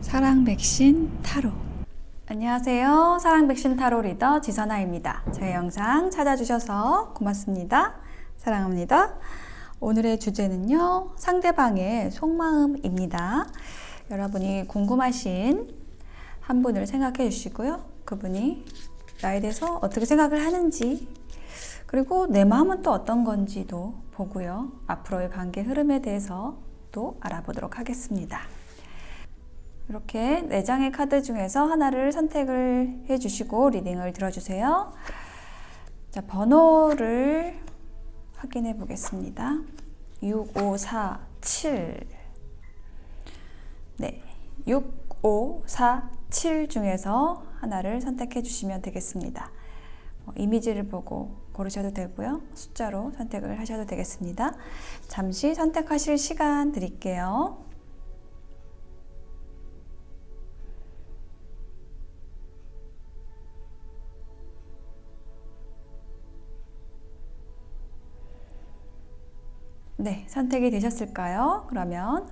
사랑 백신 타로. 안녕하세요. 사랑 백신 타로 리더 지선아입니다. 제 영상 찾아주셔서 고맙습니다. 사랑합니다. 오늘의 주제는요, 상대방의 속마음입니다. 여러분이 궁금하신 한 분을 생각해 주시고요. 그분이 나에 대해서 어떻게 생각을 하는지, 그리고 내 마음은 또 어떤 건지도 보고요. 앞으로의 관계 흐름에 대해서 또 알아보도록 하겠습니다. 이렇게 4장의 카드 중에서 하나를 선택을 해주시고 리딩을 들어주세요. 자, 번호를 확인해 보겠습니다. 6, 5, 4, 7. 네, 6, 5, 4, 7 중에서 하나를 선택해 주시면 되겠습니다. 이미지를 보고 고르셔도 되고요. 숫자로 선택을 하셔도 되겠습니다. 잠시 선택하실 시간 드릴게요. 네, 선택이 되셨을까요? 그러면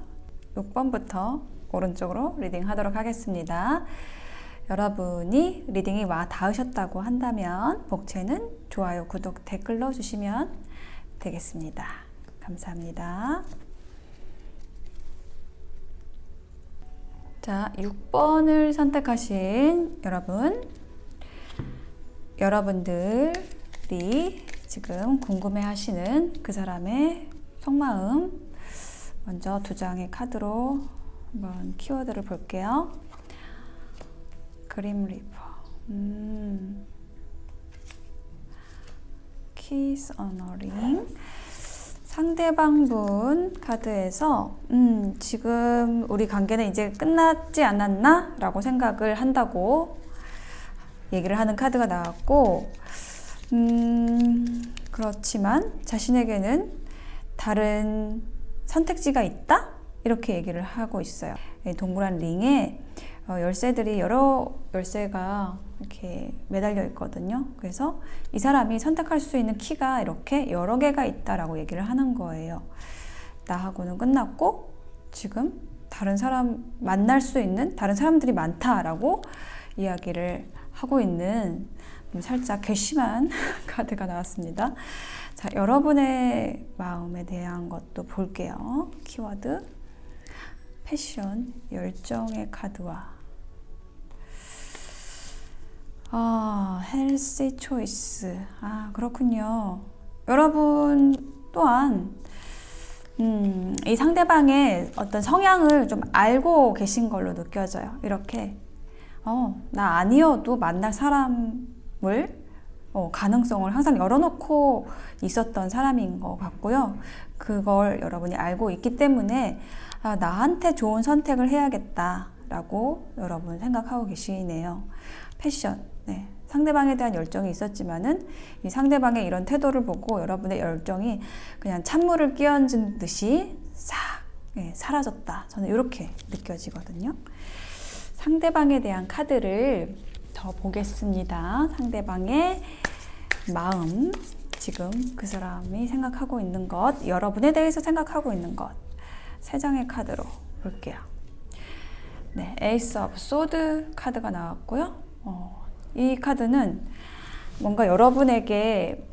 6번부터 오른쪽으로 리딩 하도록 하겠습니다. 여러분이 리딩이 와 닿으셨다고 한다면 복채는 좋아요, 구독, 댓글 넣어주시면 되겠습니다. 감사합니다. 자, 6번을 선택하신 여러분들이 지금 궁금해하시는 그 사람의 속마음, 먼저 2장의 카드로 한번 키워드를 볼게요. 그림 리퍼, 키스 어너링. 상대방분 카드에서 지금 우리 관계는 이제 끝났지 않았나? 라고 생각을 한다고 얘기를 하는 카드가 나왔고, 그렇지만 자신에게는 다른 선택지가 있다? 이렇게 얘기를 하고 있어요. 동그란 링에 여러 열쇠가 이렇게 매달려 있거든요. 그래서 이 사람이 선택할 수 있는 키가 이렇게 여러 개가 있다라고 얘기를 하는 거예요. 나하고는 끝났고 지금 다른 사람 만날 수 있는 다른 사람들이 많다라고 이야기를 하고 있는 살짝 괘씸한 카드가 나왔습니다. 자, 여러분의 마음에 대한 것도 볼게요. 키워드 패션, 열정의 카드와 헬시 초이스. 그렇군요. 여러분 또한 이 상대방의 어떤 성향을 좀 알고 계신 걸로 느껴져요. 이렇게 나 아니어도 만날 사람을 가능성을 항상 열어놓고 있었던 사람인 것 같고요. 그걸 여러분이 알고 있기 때문에 나한테 좋은 선택을 해야겠다라고 여러분 생각하고 계시네요. 패션, 네. 상대방에 대한 열정이 있었지만은 이 상대방의 이런 태도를 보고 여러분의 열정이 그냥 찬물을 끼얹은 듯이 싹 사라졌다. 저는 이렇게 느껴지거든요. 상대방에 대한 카드를 더 보겠습니다. 상대방의 마음, 지금 그 사람이 생각하고 있는 것, 여러분에 대해서 생각하고 있는 것, 3장의 카드로 볼게요. 네, 에이스 오브 소드 카드가 나왔고요. 이 카드는 뭔가 여러분에게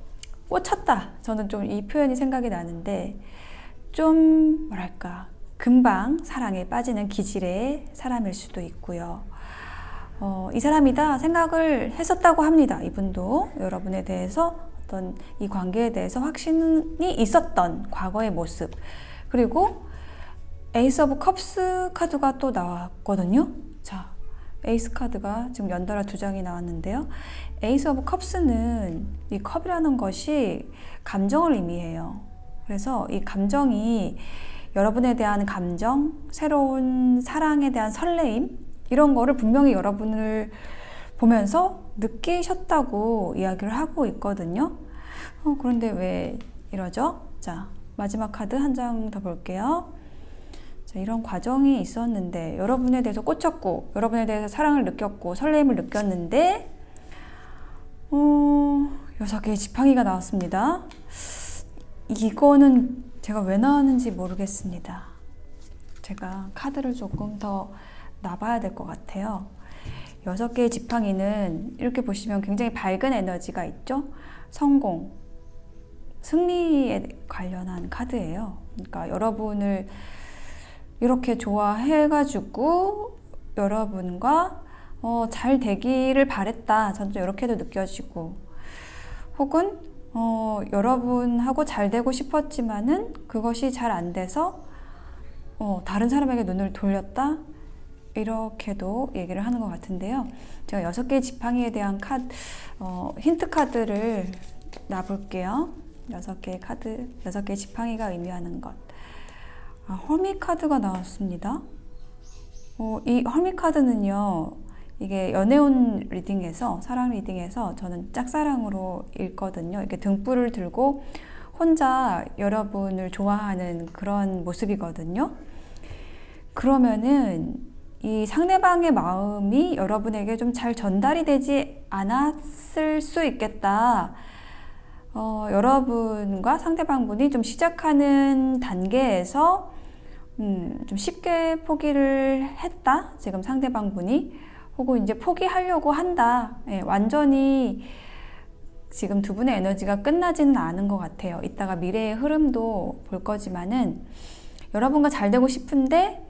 꽂혔다. 저는 좀 이 표현이 생각이 나는데 좀 뭐랄까 금방 사랑에 빠지는 기질의 사람일 수도 있고요. 이 사람이다 생각을 했었다고 합니다. 이분도 여러분에 대해서 어떤 이 관계에 대해서 확신이 있었던 과거의 모습. 그리고 에이스 오브 컵스 카드가 또 나왔거든요. 자, 에이스 카드가 지금 연달아 2장이 나왔는데요. 에이스 오브 컵스는 이 컵이라는 것이 감정을 의미해요. 그래서 이 감정이 여러분에 대한 감정, 새로운 사랑에 대한 설레임, 이런 거를 분명히 여러분을 보면서 느끼셨다고 이야기를 하고 있거든요. 그런데 왜 이러죠? 자, 마지막 카드 한 장 더 볼게요. 자, 이런 과정이 있었는데 여러분에 대해서 꽂혔고 여러분에 대해서 사랑을 느꼈고 설렘을 느꼈는데 6개의 지팡이가 나왔습니다. 이거는 제가 왜 나왔는지 모르겠습니다. 제가 카드를 조금 더 놔봐야 될 것 같아요. 6개의 지팡이는 이렇게 보시면 굉장히 밝은 에너지가 있죠. 성공, 승리에 관련한 카드예요. 그러니까 여러분을 이렇게 좋아해가지고 여러분과 잘 되기를 바랬다. 저는 이렇게도 느껴지고, 혹은 여러분하고 잘 되고 싶었지만은 그것이 잘 안 돼서 다른 사람에게 눈을 돌렸다. 이렇게도 얘기를 하는 것 같은데요. 제가 6개의 지팡이에 대한 힌트 카드를 놔볼게요. 6개의 카드, 6개의 지팡이가 의미하는 것. 허미 카드가 나왔습니다. 이 허미 카드는요, 이게 연애운 리딩에서, 사랑 리딩에서 저는 짝사랑으로 읽거든요. 이렇게 등불을 들고 혼자 여러분을 좋아하는 그런 모습이거든요. 그러면은 이 상대방의 마음이 여러분에게 좀 잘 전달이 되지 않았을 수 있겠다. 여러분과 상대방분이 좀 시작하는 단계에서 좀 쉽게 포기를 했다. 지금 상대방분이. 혹은 이제 포기하려고 한다. 예, 완전히 지금 두 분의 에너지가 끝나지는 않은 것 같아요. 이따가 미래의 흐름도 볼 거지만은 여러분과 잘 되고 싶은데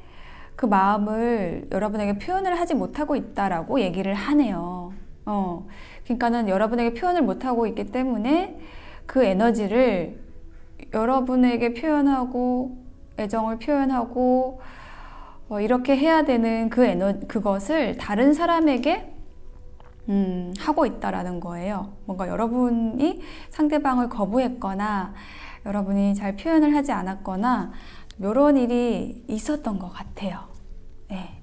그 마음을 여러분에게 표현을 하지 못하고 있다라고 얘기를 하네요. 그러니까는 여러분에게 표현을 못하고 있기 때문에 그 에너지를 여러분에게 표현하고 애정을 표현하고 이렇게 해야 되는 그것을 다른 사람에게 하고 있다라는 거예요. 뭔가 여러분이 상대방을 거부했거나 여러분이 잘 표현을 하지 않았거나 이런 일이 있었던 것 같아요. 네.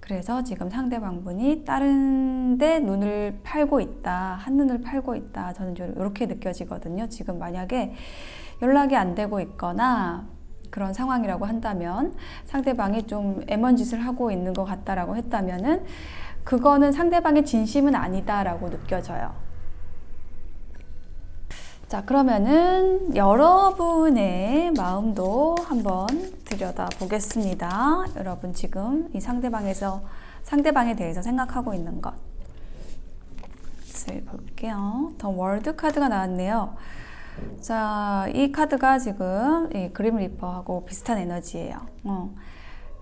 그래서 지금 상대방분이 다른 데 눈을 팔고 있다, 한눈을 팔고 있다. 저는 이렇게 느껴지거든요. 지금 만약에 연락이 안 되고 있거나 그런 상황이라고 한다면, 상대방이 좀 애먼짓을 하고 있는 것 같다라고 했다면은 그거는 상대방의 진심은 아니다라고 느껴져요. 자, 그러면은 여러분의 마음도 한번 들여다 보겠습니다. 여러분 지금 이 상대방에 대해서 생각하고 있는 것을 볼게요. 더 월드 카드가 나왔네요. 자, 이 카드가 지금 이 그림 리퍼하고 비슷한 에너지예요.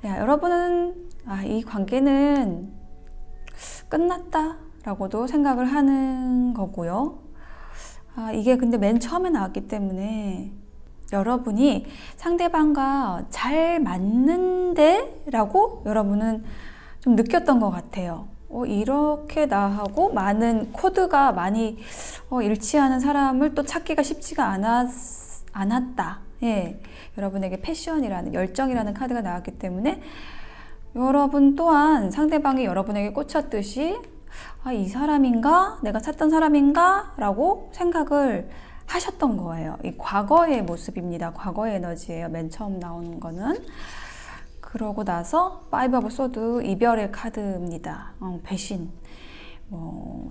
여러분은 이 관계는 끝났다라고도 생각을 하는 거고요. 이게 근데 맨 처음에 나왔기 때문에 여러분이 상대방과 잘 맞는데? 라고 여러분은 좀 느꼈던 것 같아요. 이렇게 나하고 많은 코드가 많이 일치하는 사람을 또 찾기가 쉽지가 않았다. 예, 여러분에게 패션이라는, 열정이라는 카드가 나왔기 때문에 여러분 또한 상대방이 여러분에게 꽂혔듯이 이 사람인가? 내가 찾던 사람인가? 라고 생각을 하셨던 거예요. 이 과거의 모습입니다. 과거의 에너지예요. 맨 처음 나오는 거는. 그러고 나서 파이브 오브 소드, 이별의 카드입니다. 배신,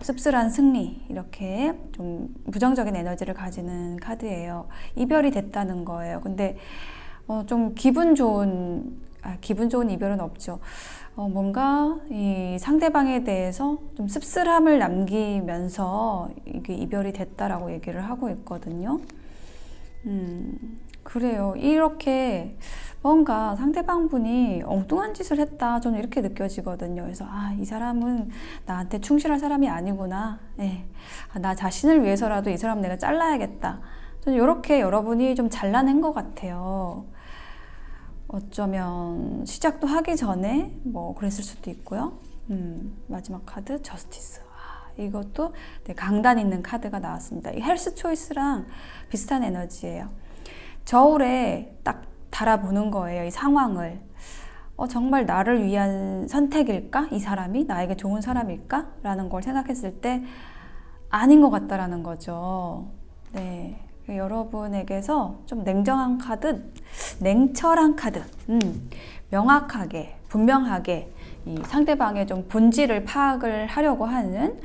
씁쓸한 승리, 이렇게 좀 부정적인 에너지를 가지는 카드예요. 이별이 됐다는 거예요. 근데 좀 기분 좋은 이별은 없죠. 뭔가 이 상대방에 대해서 좀 씁쓸함을 남기면서 이게 이별이 됐다라고 얘기를 하고 있거든요. 그래요. 이렇게 뭔가 상대방분이 엉뚱한 짓을 했다. 저는 이렇게 느껴지거든요. 그래서 이 사람은 나한테 충실할 사람이 아니구나. 네. 나 자신을 위해서라도 이 사람 내가 잘라야겠다. 저는 이렇게 여러분이 좀 잘라낸 것 같아요. 어쩌면 시작도 하기 전에 그랬을 수도 있고요. 마지막 카드 저스티스. 이것도 강단 있는 카드가 나왔습니다. 이 헬스 초이스랑 비슷한 에너지예요. 저울에 딱 달아보는 거예요. 이 상황을. 정말 나를 위한 선택일까? 이 사람이 나에게 좋은 사람일까? 라는 걸 생각했을 때 아닌 것 같다라는 거죠. 네. 여러분에게서 좀 냉정한 카드, 냉철한 카드, 명확하게, 분명하게 이 상대방의 좀 본질을 파악을 하려고 하는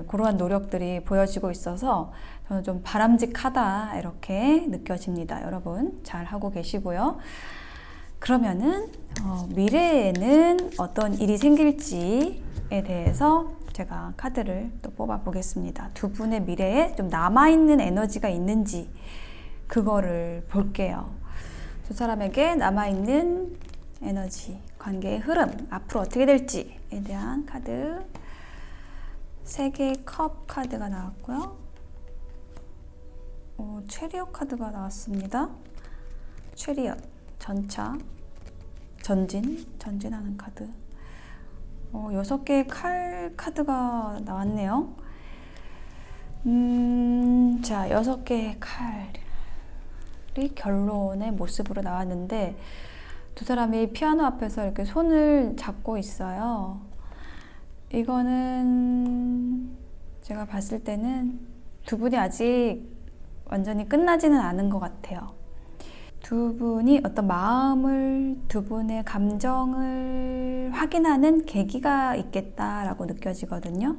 그러한 노력들이 보여지고 있어서 저는 좀 바람직하다 이렇게 느껴집니다. 여러분 잘 하고 계시고요. 그러면은 미래에는 어떤 일이 생길지에 대해서 제가 카드를 또 뽑아 보겠습니다. 두 분의 미래에 좀 남아있는 에너지가 있는지 그거를 볼게요. 두 사람에게 남아있는 에너지, 관계의 흐름, 앞으로 어떻게 될지에 대한 카드. 3개의 컵 카드가 나왔고요. 체리엇 카드가 나왔습니다. 체리엇, 전차, 전진하는 카드. 6개의 칼 카드가 나왔네요. 자, 6개의 칼이 결론의 모습으로 나왔는데 두 사람이 피아노 앞에서 이렇게 손을 잡고 있어요. 이거는 제가 봤을 때는 두 분이 아직 완전히 끝나지는 않은 것 같아요. 두 분이 어떤 마음을, 두 분의 감정을 확인하는 계기가 있겠다라고 느껴지거든요.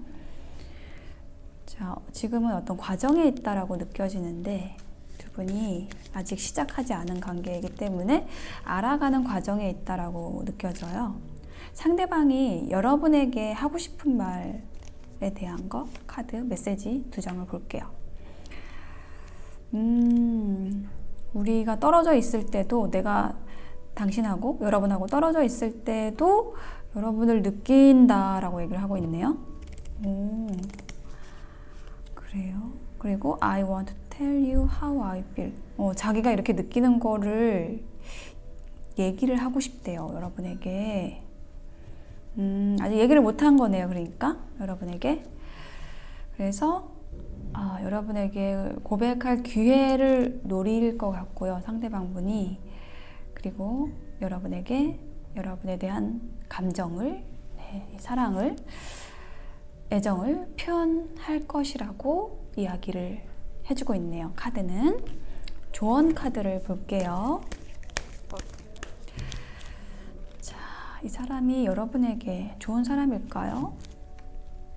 자, 지금은 어떤 과정에 있다라고 느껴지는데 두 분이 아직 시작하지 않은 관계이기 때문에 알아가는 과정에 있다라고 느껴져요. 상대방이 여러분에게 하고 싶은 말에 대한 거, 카드, 메시지 2장을 볼게요. 우리가 떨어져 있을 때도, 내가 당신하고 여러분하고 떨어져 있을 때도 여러분을 느낀다라고 얘기를 하고 있네요. 그래요. 그리고 I want to tell you how I feel. 자기가 이렇게 느끼는 거를 얘기를 하고 싶대요, 여러분에게. 아직 얘기를 못한 거네요, 그러니까 여러분에게. 그래서 여러분에게 고백할 기회를 노릴 것 같고요, 상대방분이. 그리고 여러분에게 여러분에 대한 감정을, 사랑을, 애정을 표현할 것이라고 이야기를 해주고 있네요. 카드는 조언 카드를 볼게요. 자, 이 사람이 여러분에게 좋은 사람일까요?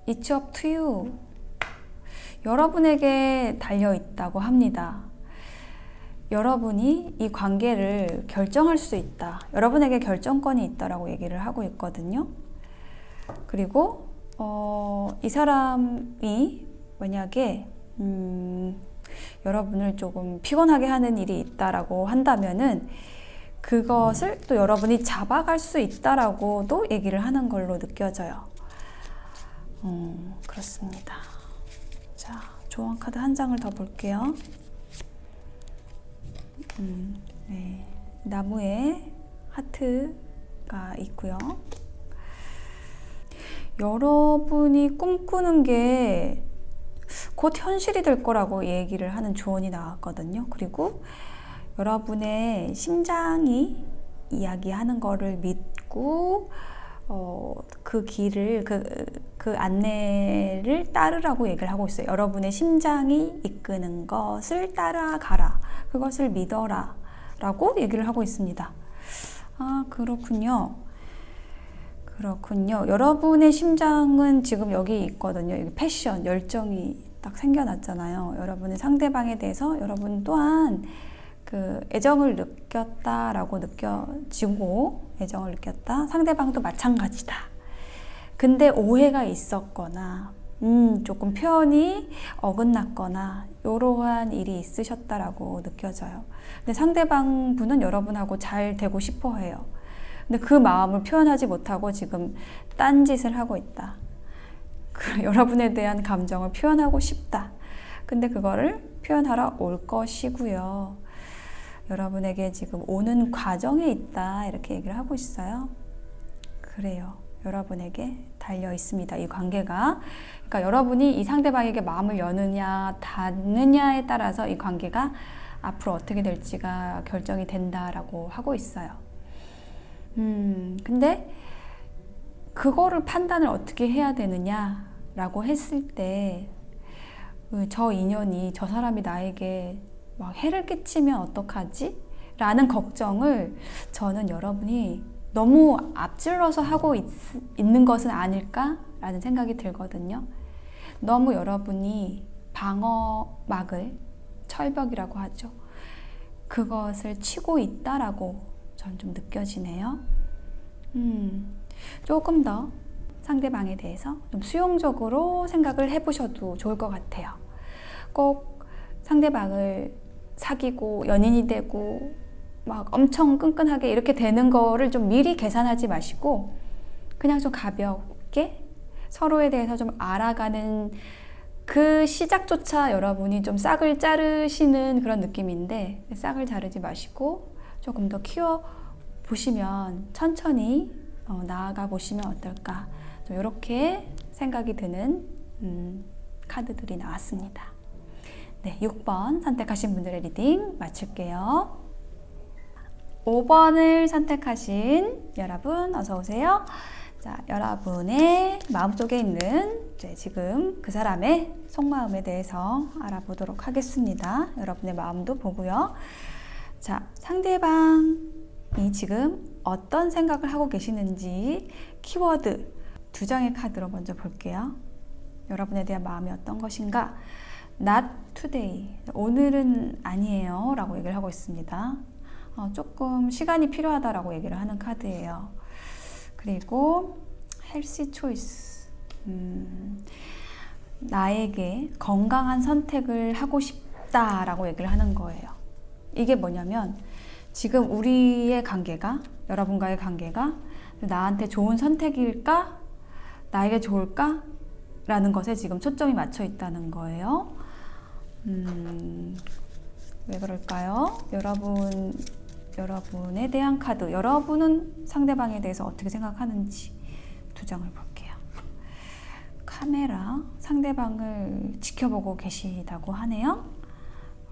It's up to you. 여러분에게 달려있다고 합니다. 여러분이 이 관계를 결정할 수 있다. 여러분에게 결정권이 있다라고 얘기를 하고 있거든요. 그리고 이 사람이 만약에 여러분을 조금 피곤하게 하는 일이 있다라고 한다면은 그것을 또 여러분이 잡아갈 수 있다라고도 얘기를 하는 걸로 느껴져요. 그렇습니다. 자, 조언 카드 한 장을 더 볼게요. 네, 나무에 하트가 있고요. 여러분이 꿈꾸는 게 곧 현실이 될 거라고 얘기를 하는 조언이 나왔거든요. 그리고 여러분의 심장이 이야기하는 거를 믿고 그 길을, 그 안내를 따르라고 얘기를 하고 있어요. 여러분의 심장이 이끄는 것을 따라가라. 그것을 믿어라. 라고 얘기를 하고 있습니다. 아, 그렇군요. 그렇군요. 여러분의 심장은 지금 여기 있거든요. 여기 패션, 열정이 딱 생겨났잖아요. 여러분의 상대방에 대해서 여러분 또한 그 애정을 느꼈다라고 느껴지고, 애정을 느꼈다. 상대방도 마찬가지다. 근데 오해가 있었거나 조금 표현이 어긋났거나 이러한 일이 있으셨다라고 느껴져요. 근데 상대방 분은 여러분하고 잘 되고 싶어 해요. 근데 그 마음을 표현하지 못하고 지금 딴짓을 하고 있다. 여러분에 대한 감정을 표현하고 싶다. 근데 그거를 표현하러 올 것이고요. 여러분에게 지금 오는 과정에 있다. 이렇게 얘기를 하고 있어요. 그래요. 여러분에게 달려 있습니다. 이 관계가. 그러니까 여러분이 이 상대방에게 마음을 여느냐 닫느냐에 따라서 이 관계가 앞으로 어떻게 될지가 결정이 된다라고 하고 있어요. 근데 그거를 판단을 어떻게 해야 되느냐라고 했을 때 저 인연이, 저 사람이 나에게 막 해를 끼치면 어떡하지? 라는 걱정을 저는 여러분이 너무 앞질러서 하고 있는 것은 아닐까라는 생각이 들거든요. 너무 여러분이 방어막을, 철벽이라고 하죠. 그것을 치고 있다라고 전 좀 느껴지네요. 조금 더 상대방에 대해서 좀 수용적으로 생각을 해보셔도 좋을 것 같아요. 꼭 상대방을 사귀고 연인이 되고 막 엄청 끈끈하게 이렇게 되는 거를 좀 미리 계산하지 마시고 그냥 좀 가볍게 서로에 대해서 좀 알아가는 그 시작조차 여러분이 좀 싹을 자르시는 그런 느낌인데 싹을 자르지 마시고 조금 더 키워보시면 천천히 나아가 보시면 어떨까, 좀 이렇게 생각이 드는 카드들이 나왔습니다. 네, 6번 선택하신 분들의 리딩 마칠게요. 5번을 선택하신 여러분 어서 오세요. 자, 여러분의 마음속에 있는 지금 그 사람의 속마음에 대해서 알아보도록 하겠습니다. 여러분의 마음도 보고요. 자, 상대방이 지금 어떤 생각을 하고 계시는지 키워드 2장의 카드로 먼저 볼게요. 여러분에 대한 마음이 어떤 것인가? Not today. 오늘은 아니에요 라고 얘기를 하고 있습니다. 조금 시간이 필요하다라고 얘기를 하는 카드예요. 그리고 healthy choice. 나에게 건강한 선택을 하고 싶다라고 얘기를 하는 거예요. 이게 뭐냐면 지금 우리의 관계가, 여러분과의 관계가 나한테 좋은 선택일까? 나에게 좋을까? 라는 것에 지금 초점이 맞춰 있다는 거예요. 왜 그럴까요? 여러분에 대한 카드, 여러분은 상대방에 대해서 어떻게 생각하는지 2장을 볼게요. 카메라, 상대방을 지켜보고 계시다고 하네요.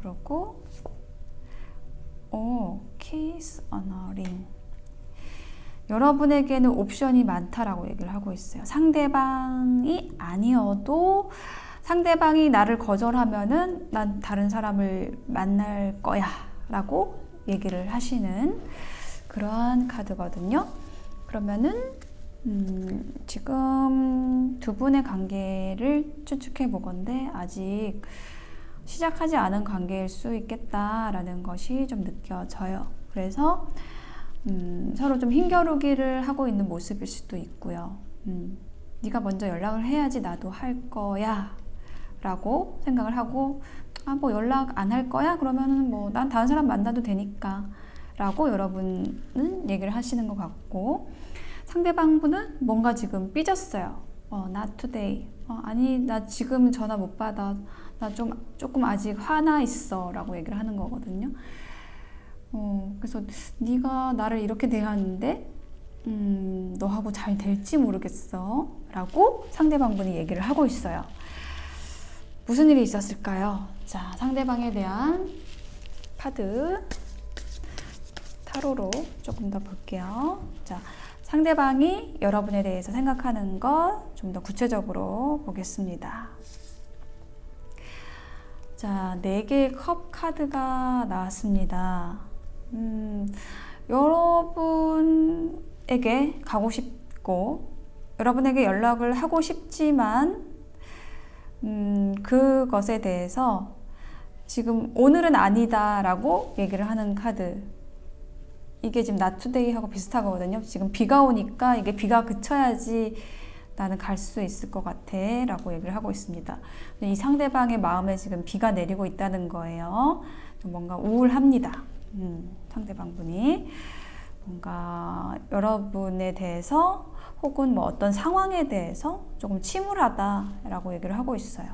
그리고 kiss on a ring. 여러분에게는 옵션이 많다라고 얘기를 하고 있어요. 상대방이 아니어도 상대방이 나를 거절하면은 난 다른 사람을 만날 거야 라고 얘기를 하시는 그러한 카드거든요. 그러면은 지금 두 분의 관계를 추측해 보건데 아직 시작하지 않은 관계일 수 있겠다라는 것이 좀 느껴져요. 그래서 서로 좀 힘겨루기를 하고 있는 모습일 수도 있고요. 네가 먼저 연락을 해야지 나도 할 거야 라고 생각을 하고 뭐 연락 안 할 거야? 그러면은 뭐 난 다른 사람 만나도 되니까 라고 여러분은 얘기를 하시는 것 같고, 상대방 분은 뭔가 지금 삐졌어요. not today. 아니 나 지금 전화 못 받아. 나 조금 아직 화나 있어 라고 얘기를 하는 거거든요. 그래서 네가 나를 이렇게 대하는데 너하고 잘 될지 모르겠어 라고 상대방 분이 얘기를 하고 있어요. 무슨 일이 있었을까요? 자, 상대방에 대한 카드 타로로 조금 더 볼게요. 자, 상대방이 여러분에 대해서 생각하는 것 좀 더 구체적으로 보겠습니다. 자, 4개의 컵 카드가 나왔습니다. 여러분에게 가고 싶고 여러분에게 연락을 하고 싶지만 그것에 대해서 지금 오늘은 아니다 라고 얘기를 하는 카드, 이게 지금 not today 하고 비슷하거든요. 지금 비가 오니까 이게 비가 그쳐야지 나는 갈 수 있을 것 같아 라고 얘기를 하고 있습니다. 이 상대방의 마음에 지금 비가 내리고 있다는 거예요. 좀 뭔가 우울합니다. 상대방 분이 뭔가 여러분에 대해서 혹은 뭐 어떤 상황에 대해서 조금 침울하다라고 얘기를 하고 있어요.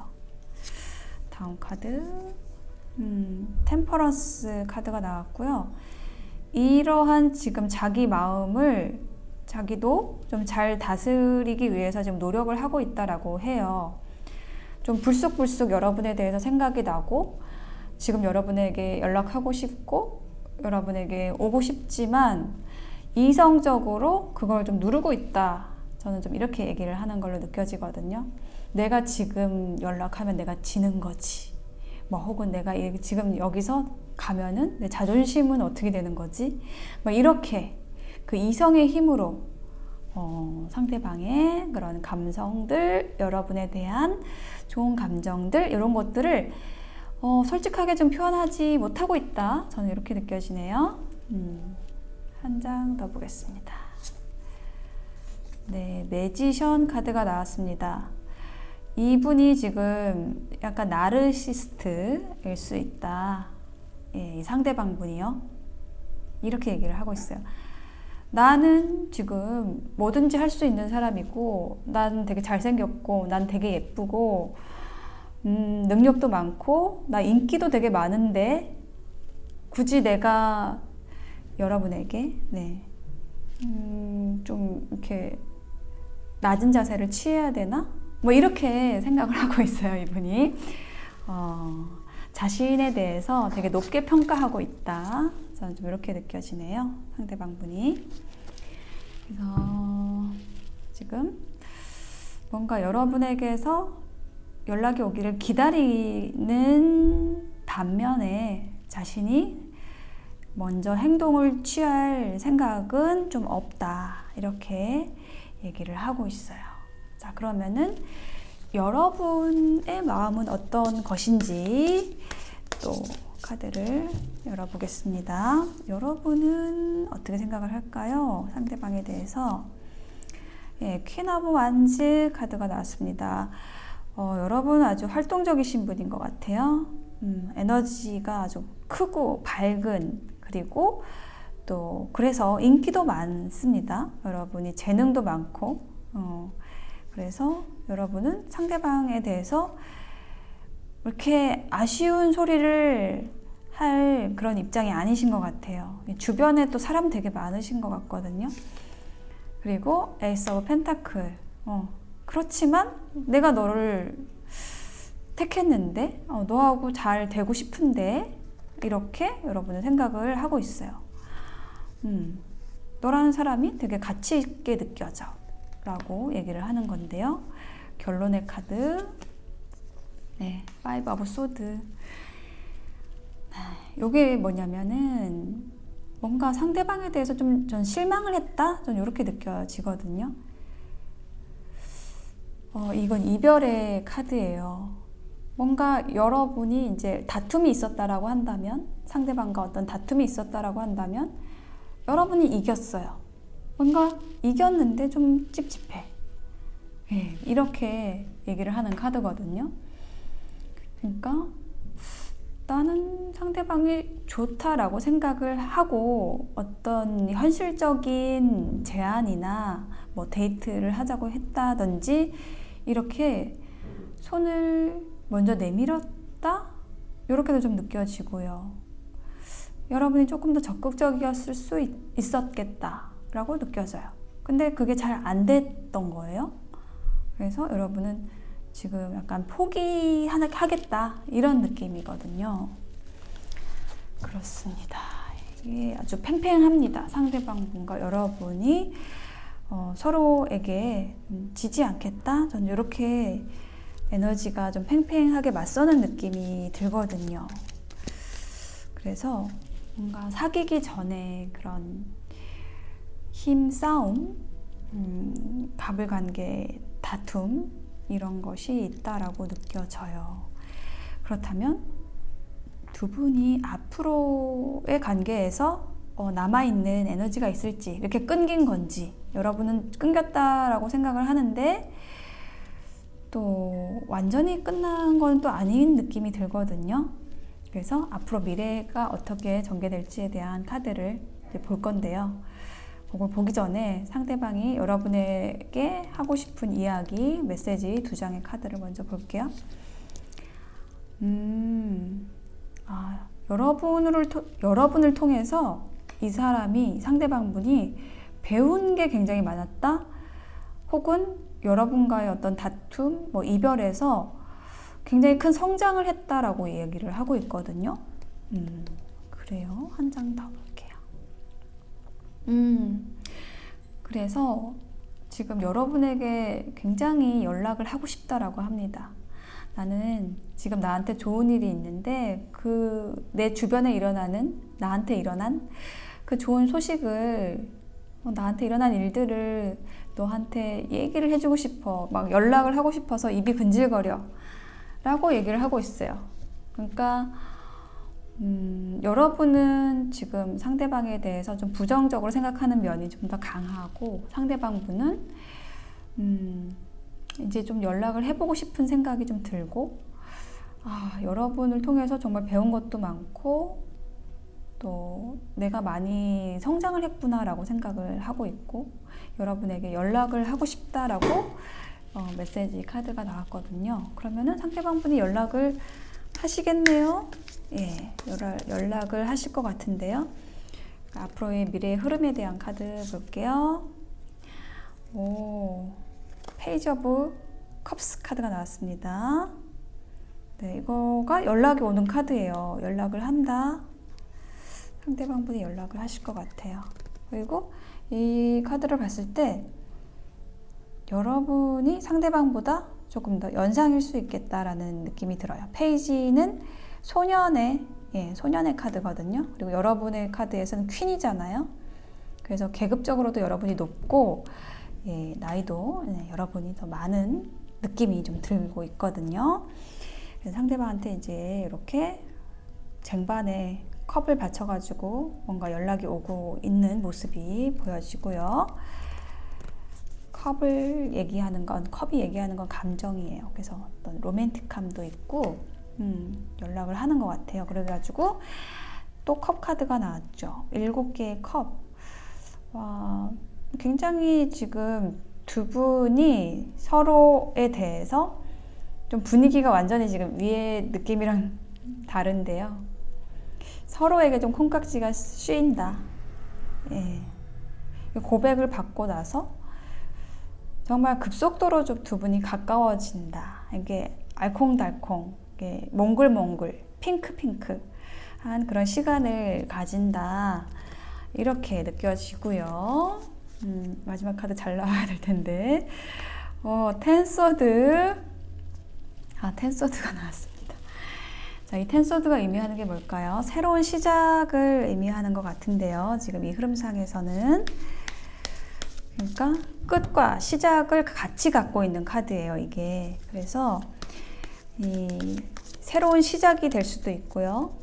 다음 카드 템퍼런스 카드가 나왔고요. 이러한 지금 자기 마음을 자기도 좀 잘 다스리기 위해서 지금 노력을 하고 있다라고 해요. 좀 불쑥불쑥 여러분에 대해서 생각이 나고 지금 여러분에게 연락하고 싶고 여러분에게 오고 싶지만 이성적으로 그걸 좀 누르고 있다. 저는 좀 이렇게 얘기를 하는 걸로 느껴지거든요. 내가 지금 연락하면 내가 지는 거지. 뭐 혹은 내가 지금 여기서 가면은 내 자존심은 어떻게 되는 거지? 뭐 이렇게 그 이성의 힘으로 상대방의 그런 감성들, 여러분에 대한 좋은 감정들 이런 것들을 솔직하게 좀 표현하지 못하고 있다. 저는 이렇게 느껴지네요. 한 장 더 보겠습니다. 네, 매지션 카드가 나왔습니다. 이분이 지금 약간 나르시스트일 수 있다. 예, 이 상대방 분이요. 이렇게 얘기를 하고 있어요. 나는 지금 뭐든지 할 수 있는 사람이고, 난 되게 잘생겼고, 난 되게 예쁘고, 능력도 많고, 나 인기도 되게 많은데, 굳이 내가 여러분에게, 네, 좀 이렇게 낮은 자세를 취해야 되나? 뭐 이렇게 생각을 하고 있어요, 이분이. 자신에 대해서 되게 높게 평가하고 있다. 저는 좀 이렇게 느껴지네요, 상대방 분이. 그래서 지금 뭔가 여러분에게서 연락이 오기를 기다리는 반면에 자신이 먼저 행동을 취할 생각은 좀 없다. 이렇게 얘기를 하고 있어요. 자, 그러면은 여러분의 마음은 어떤 것인지 또 카드를 열어보겠습니다. 여러분은 어떻게 생각을 할까요? 상대방에 대해서. 예, 퀸 오브 완즈 카드가 나왔습니다. 여러분은 아주 활동적이신 분인 것 같아요. 에너지가 아주 크고 밝은, 그리고 또 그래서 인기도 많습니다. 여러분이 재능도 많고, 그래서 여러분은 상대방에 대해서 이렇게 아쉬운 소리를 할 그런 입장이 아니신 것 같아요. 주변에 또 사람 되게 많으신 것 같거든요. 그리고 에이스 오브 펜타클. 그렇지만 내가 너를 택했는데, 너하고 잘 되고 싶은데, 이렇게 여러분은 생각을 하고 있어요. 너라는 사람이 되게 가치 있게 느껴져 라고 얘기를 하는 건데요. 결론의 카드, 네, 파이브 오브 소드. 이게 뭐냐면은 뭔가 상대방에 대해서 전 실망을 했다? 전 이렇게 느껴지거든요. 이건 이별의 카드예요. 뭔가 여러분이 이제 다툼이 있었다라고 한다면, 상대방과 어떤 다툼이 있었다라고 한다면, 여러분이 이겼어요. 뭔가 이겼는데 좀 찝찝해. 예, 이렇게 얘기를 하는 카드거든요. 그러니까 나는 상대방이 좋다라고 생각을 하고 어떤 현실적인 제안이나 뭐 데이트를 하자고 했다든지 이렇게 손을 먼저 내밀었다? 이렇게도 좀 느껴지고요. 여러분이 조금 더 적극적이었을 수 있었겠다라고 느껴져요. 근데 그게 잘 안 됐던 거예요. 그래서 여러분은 지금 약간 포기하겠다 이런 느낌이거든요. 그렇습니다. 이게 아주 팽팽합니다. 상대방 분과 여러분이 서로에게 지지 않겠다. 저는 이렇게 에너지가 좀 팽팽하게 맞서는 느낌이 들거든요. 그래서 뭔가 사귀기 전에 그런 힘싸움, 가불관계 다툼 이런 것이 있다라고 느껴져요. 그렇다면 두 분이 앞으로의 관계에서 남아있는 에너지가 있을지, 이렇게 끊긴 건지, 여러분은 끊겼다라고 생각을 하는데 또 완전히 끝난 건 또 아닌 느낌이 들거든요. 그래서 앞으로 미래가 어떻게 전개될지에 대한 카드를 이제 볼 건데요. 그걸 보기 전에 상대방이 여러분에게 하고 싶은 이야기, 메시지 두 장의 카드를 먼저 볼게요. 여러분을 통해서 이 사람이, 상대방 분이 배운 게 굉장히 많았다? 혹은 여러분과의 어떤 다툼, 뭐 이별에서 굉장히 큰 성장을 했다라고 얘기를 하고 있거든요. 그래요. 한 장 더 볼게요. 그래서 지금 여러분에게 굉장히 연락을 하고 싶다라고 합니다. 나는 지금 나한테 좋은 일이 있는데 내 주변에 나한테 일어난 그 좋은 소식을, 나한테 일어난 일들을 너한테 얘기를 해주고 싶어. 막 연락을 하고 싶어서 입이 근질거려 라고 얘기를 하고 있어요. 그러니까 여러분은 지금 상대방에 대해서 좀 부정적으로 생각하는 면이 좀 더 강하고, 상대방 분은 이제 좀 연락을 해보고 싶은 생각이 좀 들고, 여러분을 통해서 정말 배운 것도 많고 또 내가 많이 성장을 했구나라고 생각을 하고 있고, 여러분에게 연락을 하고 싶다라고 메시지 카드가 나왔거든요. 그러면은 상대방 분이 연락을 하시겠네요. 예, 연락을 하실 것 같은데요. 앞으로의 미래의 흐름에 대한 카드 볼게요. 페이지 오브 컵스 카드가 나왔습니다. 네, 이거가 연락이 오는 카드예요. 연락을 한다. 상대방 분이 연락을 하실 것 같아요. 그리고 이 카드를 봤을 때 여러분이 상대방보다 조금 더 연상일 수 있겠다라는 느낌이 들어요. 페이지는 소년의 카드거든요. 그리고 여러분의 카드에서는 퀸이잖아요. 그래서 계급적으로도 여러분이 높고, 나이도 여러분이 더 많은 느낌이 좀 들고 있거든요. 그래서 상대방한테 이제 이렇게 컵을 받쳐가지고 뭔가 연락이 오고 있는 모습이 보여지고요. 컵이 얘기하는 건 감정이에요. 그래서 어떤 로맨틱함도 있고, 연락을 하는 것 같아요. 그래가지고 또 컵 카드가 나왔죠. 7개의 컵. 와, 굉장히 지금 두 분이 서로에 대해서 좀 분위기가 완전히 지금 위의 느낌이랑 다른데요. 서로에게 좀 콩깍지가 씌인다. 예. 고백을 받고 나서 정말 급속도로 좀 두 분이 가까워진다. 이게 알콩달콩, 이게 몽글몽글, 핑크한 그런 시간을 가진다. 이렇게 느껴지고요. 마지막 카드 잘 나와야 될 텐데. 텐소드가 나왔습니다. 자, 이 텐소드가 의미하는 게 뭘까요? 새로운 시작을 의미하는 것 같은데요. 지금 이 흐름상에서는. 그러니까 끝과 시작을 같이 갖고 있는 카드예요, 이게. 그래서 이 새로운 시작이 될 수도 있고요.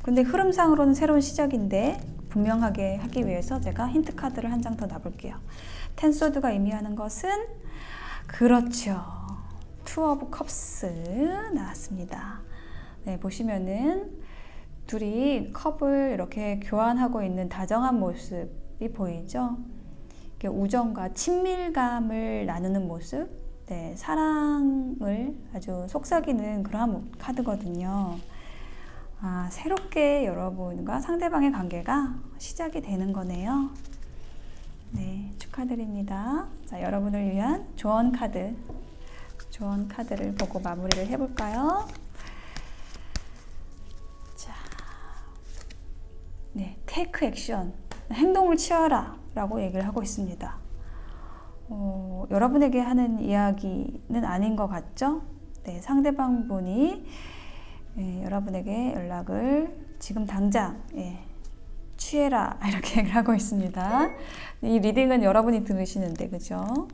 근데 흐름상으로는 새로운 시작인데 분명하게 하기 위해서 제가 힌트 카드를 한 장 더 놔볼게요. 텐소드가 의미하는 것은, 그렇죠, 투 오브 컵스 나왔습니다. 네, 보시면은 둘이 컵을 이렇게 교환하고 있는 다정한 모습이 보이죠? 우정과 친밀감을 나누는 모습, 네, 사랑을 아주 속삭이는 그러한 카드거든요. 새롭게 여러분과 상대방의 관계가 시작이 되는 거네요. 네, 축하드립니다. 자, 여러분을 위한 조언 카드를 보고 마무리를 해볼까요? 자, 네, 테이크 액션, 행동을 취하라 라고 얘기를 하고 있습니다. 여러분에게 하는 이야기는 아닌 것 같죠? 네, 상대방 분이 여러분에게 연락을 지금 당장 취해라 이렇게 얘기를 하고 있습니다. 이 리딩은 여러분이 들으시는데, 그죠?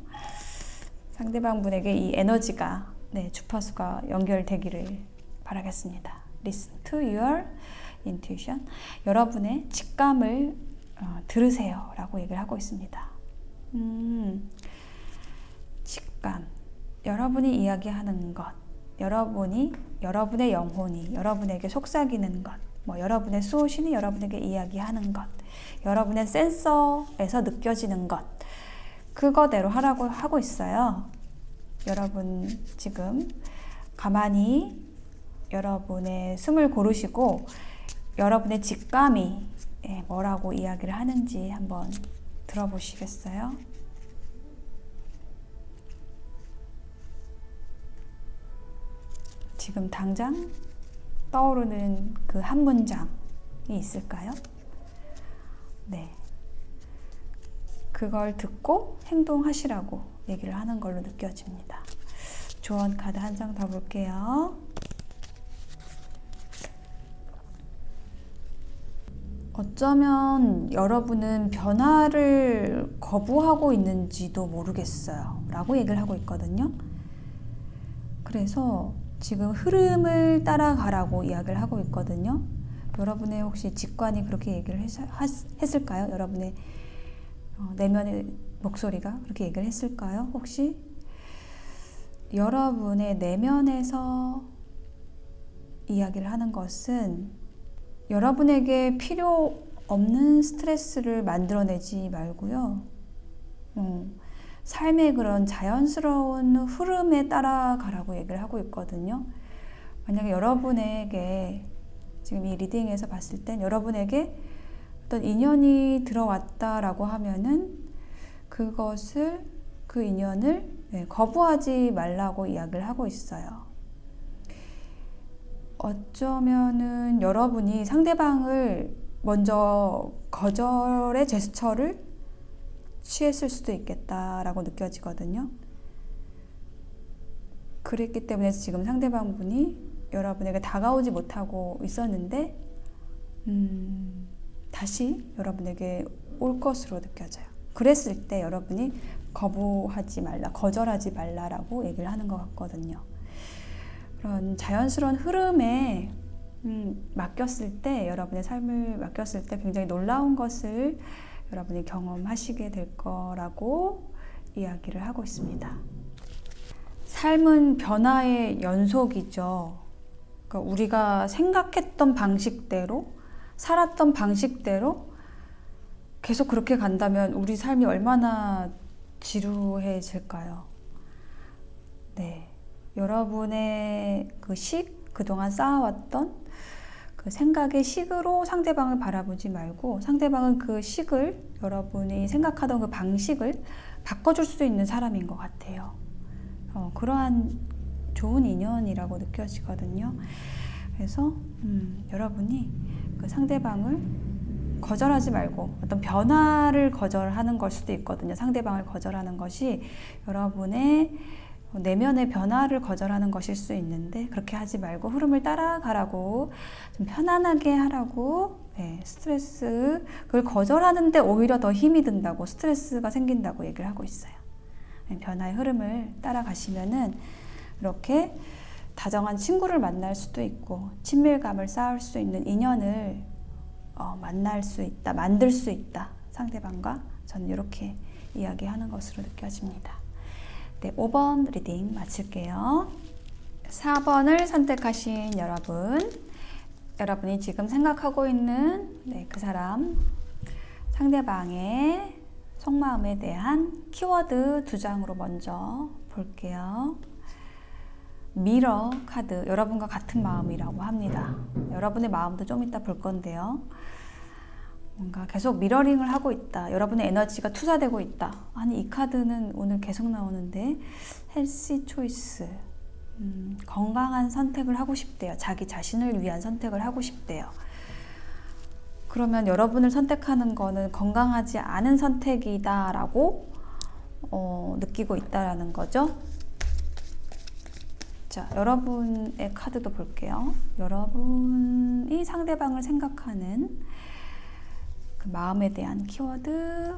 상대방 분에게 이 에너지가, 주파수가 연결되기를 바라겠습니다. Listen to your intuition. 여러분의 직감을 들으세요 라고 얘기를 하고 있습니다. 직감, 여러분이 이야기하는 것, 여러분의 영혼이 여러분에게 속삭이는 것, 여러분의 수호신이 여러분에게 이야기하는 것, 여러분의 센서에서 느껴지는 것, 그거대로 하라고 하고 있어요. 여러분 지금 가만히 여러분의 숨을 고르시고 여러분의 직감이 뭐라고 이야기를 하는지 한번 들어보시겠어요? 지금 당장 떠오르는 그 한 문장이 있을까요? 네. 그걸 듣고 행동하시라고 얘기를 하는 걸로 느껴집니다. 조언 카드 한 장 더 볼게요. 어쩌면 여러분은 변화를 거부하고 있는지도 모르겠어요 라고 얘기를 하고 있거든요. 그래서 지금 흐름을 따라가라고 이야기를 하고 있거든요. 여러분의 혹시 직관이 그렇게 얘기를 했을까요? 여러분의 내면의 목소리가 그렇게 얘기를 했을까요? 혹시 여러분의 내면에서 이야기를 하는 것은 여러분에게 필요 없는 스트레스를 만들어내지 말고요. 삶의 그런 자연스러운 흐름에 따라가라고 얘기를 하고 있거든요. 만약에 여러분에게 지금 이 리딩에서 봤을 땐 여러분에게 어떤 인연이 들어왔다라고 하면은 그 인연을 거부하지 말라고 이야기를 하고 있어요. 어쩌면은 여러분이 상대방을 먼저 거절의 제스처를 취했을 수도 있겠다라고 느껴지거든요. 그랬기 때문에 지금 상대방분이 여러분에게 다가오지 못하고 있었는데 다시 여러분에게 올 것으로 느껴져요. 그랬을 때 여러분이 거부하지 말라, 거절하지 말라라고 얘기를 하는 것 같거든요. 그런 자연스러운 흐름에 맡겼을 때, 여러분의 삶을 맡겼을 때 굉장히 놀라운 것을 여러분이 경험하시게 될 거라고 이야기를 하고 있습니다. 삶은 변화의 연속이죠. 그러니까 우리가 생각했던 방식대로, 살았던 방식대로 계속 그렇게 간다면 우리 삶이 얼마나 지루해질까요? 네. 여러분의 그동안 쌓아왔던 그 생각의 식으로 상대방을 바라보지 말고 상대방은 그 식을, 여러분이 생각하던 그 방식을 바꿔줄 수 있는 사람인 것 같아요. 그러한 좋은 인연이라고 느껴지거든요. 그래서 여러분이 그 상대방을 거절하지 말고 어떤 변화를 거절하는 걸 수도 있거든요. 상대방을 거절하는 것이 여러분의 내면의 변화를 거절하는 것일 수 있는데 그렇게 하지 말고 흐름을 따라가라고, 좀 편안하게 하라고, 스트레스, 그걸 거절하는데 오히려 더 힘이 든다고, 스트레스가 생긴다고 얘기를 하고 있어요. 변화의 흐름을 따라가시면은 이렇게 다정한 친구를 만날 수도 있고 친밀감을 쌓을 수 있는 인연을 만날 수 있다, 만들 수 있다. 상대방과 저는 이렇게 이야기하는 것으로 느껴집니다. 네, 5번 리딩 마칠게요. 4번을 선택하신 여러분이 지금 생각하고 있는 그 사람, 상대방의 속마음에 대한 키워드 2장으로 먼저 볼게요. 미러 카드, 여러분과 같은 마음이라고 합니다. 여러분의 마음도 좀 이따 볼 건데요. 뭔가 계속 미러링을 하고 있다. 여러분의 에너지가 투사되고 있다. 아니, 이 카드는 오늘 계속 나오는데 헬시 초이스, 건강한 선택을 하고 싶대요. 자기 자신을 위한 선택을 하고 싶대요. 그러면 여러분을 선택하는 거는 건강하지 않은 선택이다라고 느끼고 있다라는 거죠. 자, 여러분의 카드도 볼게요. 여러분이 상대방을 생각하는 그 마음에 대한 키워드,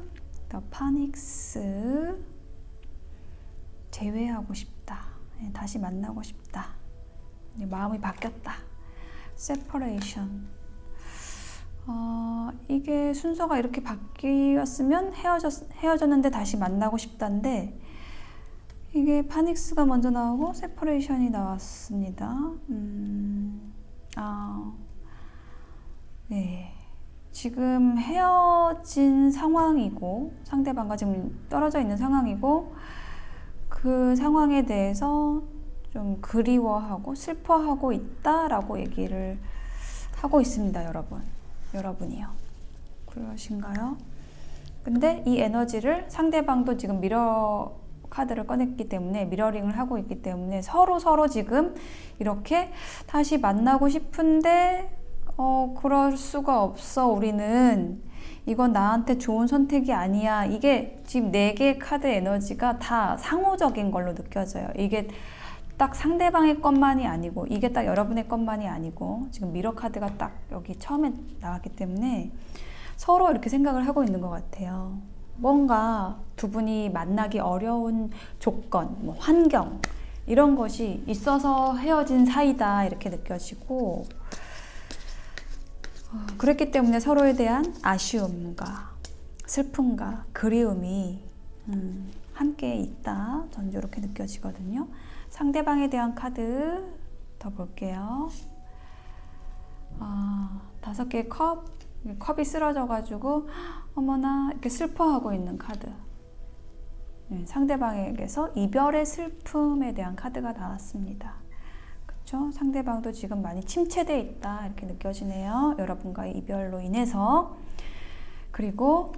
The Phoenix, 재회하고 싶다, 다시 만나고 싶다, 마음이 바뀌었다, Separation. 이게 순서가 이렇게 바뀌었으면 헤어졌는데 다시 만나고 싶다인데 이게 파닉스가 먼저 나오고 세퍼레이션이 나왔습니다. 네. 지금 헤어진 상황이고 상대방과 지금 떨어져 있는 상황이고 그 상황에 대해서 좀 그리워하고 슬퍼하고 있다라고 얘기를 하고 있습니다, 여러분이요. 그러신가요? 근데 이 에너지를 상대방도 지금 미러 카드를 꺼냈기 때문에, 미러링을 하고 있기 때문에 서로 지금 이렇게 다시 만나고 싶은데 그럴 수가 없어. 우리는 이건 나한테 좋은 선택이 아니야. 이게 지금 4개의 카드 에너지가 다 상호적인 걸로 느껴져요. 이게 딱 상대방의 것만이 아니고 이게 딱 여러분의 것만이 아니고 지금 미러 카드가 딱 여기 처음에 나왔기 때문에 서로 이렇게 생각을 하고 있는 것 같아요. 뭔가 두 분이 만나기 어려운 조건, 환경 이런 것이 있어서 헤어진 사이다 이렇게 느껴지고, 그랬기 때문에 서로에 대한 아쉬움과 슬픔과 그리움이 함께 있다. 저는 이렇게 느껴지거든요. 상대방에 대한 카드 더 볼게요. 5개의 컵이 쓰러져가지고 어머나 이렇게 슬퍼하고 있는 카드. 상대방에게서 이별의 슬픔에 대한 카드가 나왔습니다. 그렇죠? 상대방도 지금 많이 침체되어 있다 이렇게 느껴지네요. 여러분과의 이별로 인해서. 그리고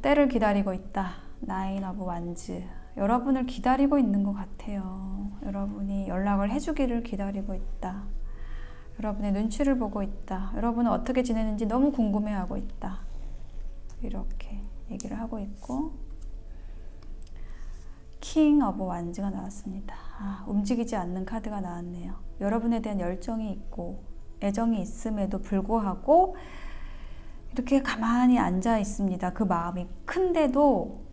때를 기다리고 있다. 나인 오브 완즈. 여러분을 기다리고 있는 것 같아요. 여러분이 연락을 해주기를 기다리고 있다. 여러분의 눈치를 보고 있다. 여러분은 어떻게 지내는지 너무 궁금해하고 있다. 이렇게 얘기를 하고 있고, 킹 오브 완즈가 나왔습니다. 움직이지 않는 카드가 나왔네요. 여러분에 대한 열정이 있고 애정이 있음에도 불구하고 이렇게 가만히 앉아 있습니다. 그 마음이 큰데도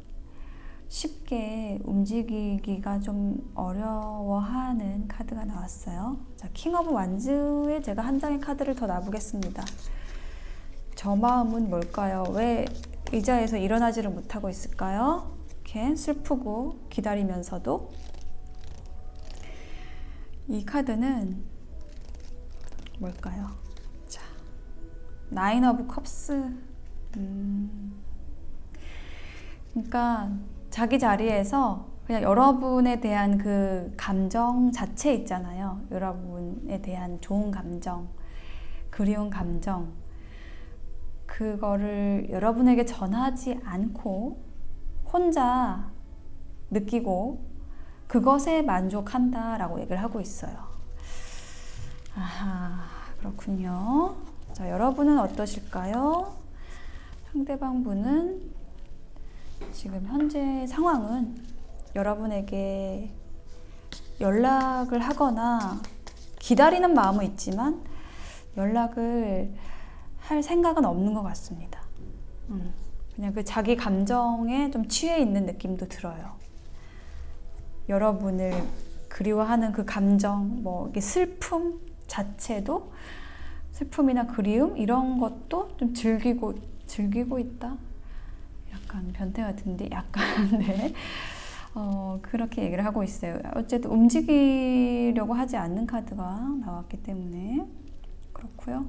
쉽게 움직이기가 좀 어려워하는 카드가 나왔어요. 자, 킹 오브 완즈에 제가 한 장의 카드를 더 놔보겠습니다. 저 마음은 뭘까요? 왜 의자에서 일어나지를 못하고 있을까요? 이렇게 슬프고 기다리면서도. 이 카드는 뭘까요? 자, 나인 오브 컵스. 그러니까 자기 자리에서 그냥 여러분에 대한 그 감정 자체 있잖아요. 여러분에 대한 좋은 감정, 그리운 감정, 그거를 여러분에게 전하지 않고 혼자 느끼고 그것에 만족한다라고 얘기를 하고 있어요. 그렇군요. 자, 여러분은 어떠실까요? 상대방 분은 지금 현재 상황은 여러분에게 연락을 하거나 기다리는 마음은 있지만 연락을 할 생각은 없는 것 같습니다. 그냥 그 자기 감정에 좀 취해 있는 느낌도 들어요. 여러분을 그리워하는 그 감정, 뭐 이게 슬픔 자체도, 슬픔이나 그리움 이런 것도 좀 즐기고 있다. 약간 변태 같은데 약간 네. 그렇게 얘기를 하고 있어요. 어쨌든 움직이려고 하지 않는 카드가 나왔기 때문에 그렇고요.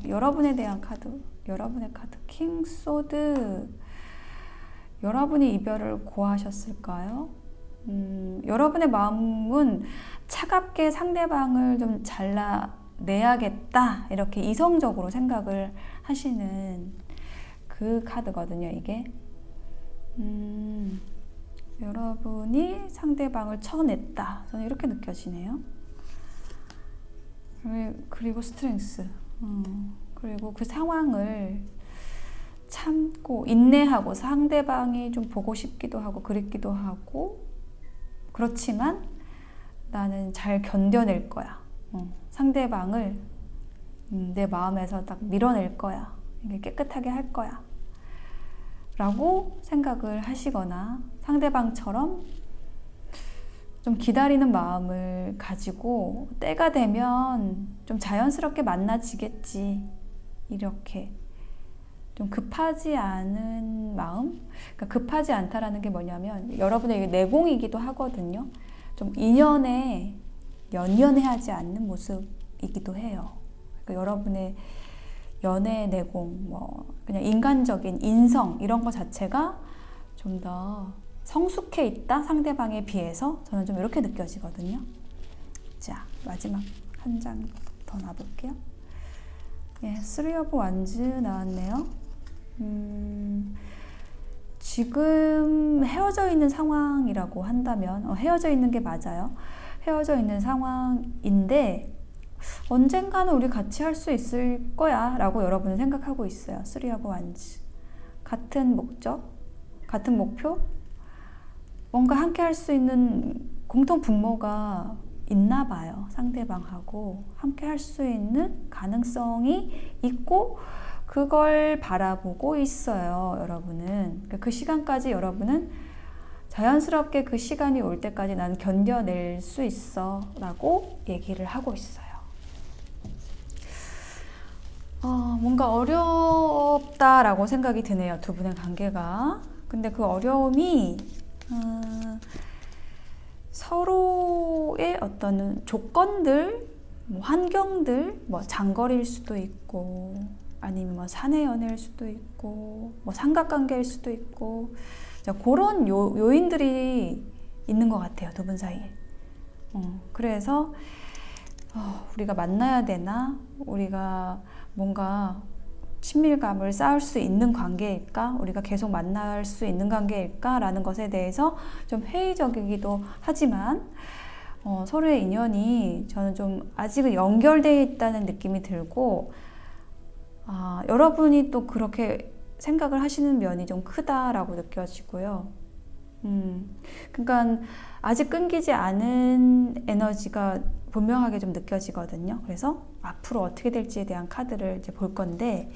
여러분에 대한 카드, 여러분의 카드 킹 소드. 여러분이 이별을 고하셨을까요? 여러분의 마음은 차갑게 상대방을 좀 잘라내야겠다 이렇게 이성적으로 생각을 하시는 그 카드거든요, 이게. 여러분이 상대방을 쳐냈다. 저는 이렇게 느껴지네요. 그리고 스트렝스. 그리고 그 상황을 참고 인내하고 상대방이 좀 보고 싶기도 하고 그립기도 하고 그렇지만 나는 잘 견뎌낼 거야. 상대방을 내 마음에서 딱 밀어낼 거야. 깨끗하게 할 거야. 라고 생각을 하시거나 상대방처럼 좀 기다리는 마음을 가지고 때가 되면 좀 자연스럽게 만나지겠지. 이렇게 좀 급하지 않은 마음? 그러니까 급하지 않다라는 게 뭐냐면 여러분의 내공이기도 하거든요. 좀 인연에 연연해하지 않는 모습이기도 해요. 그러니까 여러분의 연애 내공, 뭐 그냥 인간적인 인성 이런 거 자체가 좀 더 성숙해 있다 상대방에 비해서 저는 좀 이렇게 느껴지거든요. 자, 마지막 한 장 더 놔볼게요. 예, 3 오브 완즈 나왔네요. 지금 헤어져 있는 상황이라고 한다면 헤어져 있는 게 맞아요. 헤어져 있는 상황인데 언젠가는 우리 같이 할 수 있을 거야 라고 여러분은 생각하고 있어요. 3 오브 완즈. 같은 목적, 같은 목표, 뭔가 함께 할 수 있는 공통 분모가 있나 봐요. 상대방하고 함께 할 수 있는 가능성이 있고 그걸 바라보고 있어요. 여러분은. 그 시간까지 여러분은 자연스럽게 그 시간이 올 때까지 난 견뎌낼 수 있어 라고 얘기를 하고 있어요. 뭔가 어렵다라고 생각이 드네요. 두 분의 관계가. 근데 그 어려움이 서로의 어떤 조건들, 뭐 환경들, 뭐 장거리일 수도 있고, 아니면 뭐 사내 연애일 수도 있고, 뭐 삼각관계일 수도 있고, 그런 요인들이 있는 것 같아요. 두 분 사이에. 그래서 우리가 만나야 되나? 우리가 뭔가 친밀감을 쌓을 수 있는 관계일까? 우리가 계속 만날 수 있는 관계일까? 라는 것에 대해서 좀 회의적이기도 하지만 서로의 인연이 저는 좀 아직은 연결되어 있다는 느낌이 들고 여러분이 또 그렇게 생각을 하시는 면이 좀 크다라고 느껴지고요. 그러니까 아직 끊기지 않은 에너지가 분명하게 좀 느껴지거든요. 그래서 앞으로 어떻게 될지에 대한 카드를 이제 볼 건데,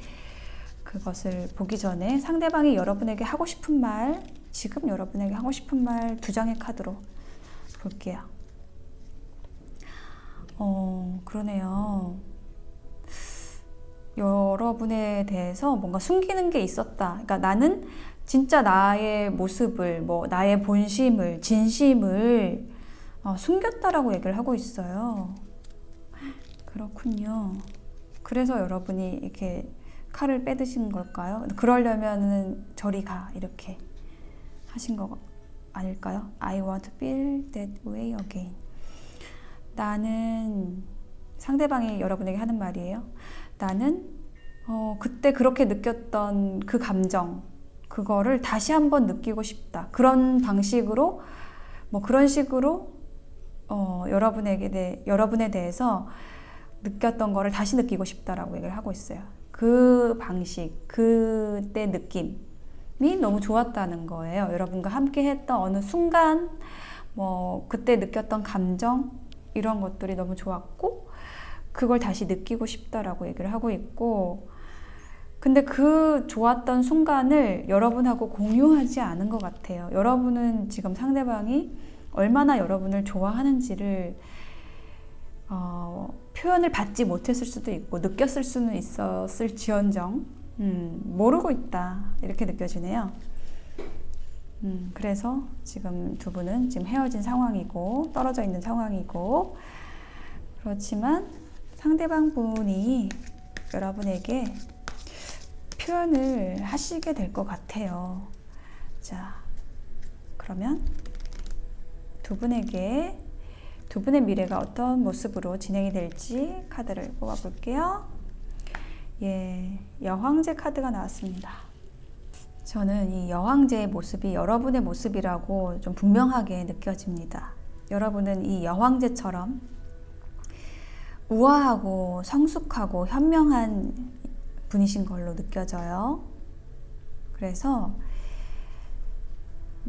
그것을 보기 전에 상대방이 여러분에게 하고 싶은 말, 지금 여러분에게 하고 싶은 말 2장의 카드로 볼게요. 그러네요. 여러분에 대해서 뭔가 숨기는 게 있었다. 그러니까 나는 진짜 나의 모습을, 뭐 나의 본심을, 진심을 숨겼다라고 얘기를 하고 있어요. 그렇군요. 그래서 여러분이 이렇게 칼을 빼드신 걸까요? 그러려면은 저리 가 이렇게 하신 거 아닐까요? I want to feel that way again. 나는, 상대방이 여러분에게 하는 말이에요. 나는 그때 그렇게 느꼈던 그 감정, 그거를 다시 한번 느끼고 싶다. 그런 방식으로, 뭐 그런 식으로 여러분에 대해서 느꼈던 거를 다시 느끼고 싶다라고 얘기를 하고 있어요. 그 방식, 그때 느낌이 너무 좋았다는 거예요. 여러분과 함께 했던 어느 순간, 뭐 그때 느꼈던 감정, 이런 것들이 너무 좋았고, 그걸 다시 느끼고 싶다라고 얘기를 하고 있고, 근데 그 좋았던 순간을 여러분하고 공유하지 않은 것 같아요. 여러분은 지금 상대방이 얼마나 여러분을 좋아하는지를 표현을 받지 못했을 수도 있고 느꼈을 수는 있었을지언정 모르고 있다, 이렇게 느껴지네요. 그래서 지금 두 분은 지금 헤어진 상황이고 떨어져 있는 상황이고, 그렇지만 상대방 분이 여러분에게 표현을 하시게 될 것 같아요. 자, 그러면 두 분에게 두 분의 미래가 어떤 모습으로 진행이 될지 카드를 뽑아볼게요. 예, 여황제 카드가 나왔습니다. 저는 이 여황제의 모습이 여러분의 모습이라고 좀 분명하게 느껴집니다. 여러분은 이 여황제처럼 우아하고 성숙하고 현명한 분이신 걸로 느껴져요. 그래서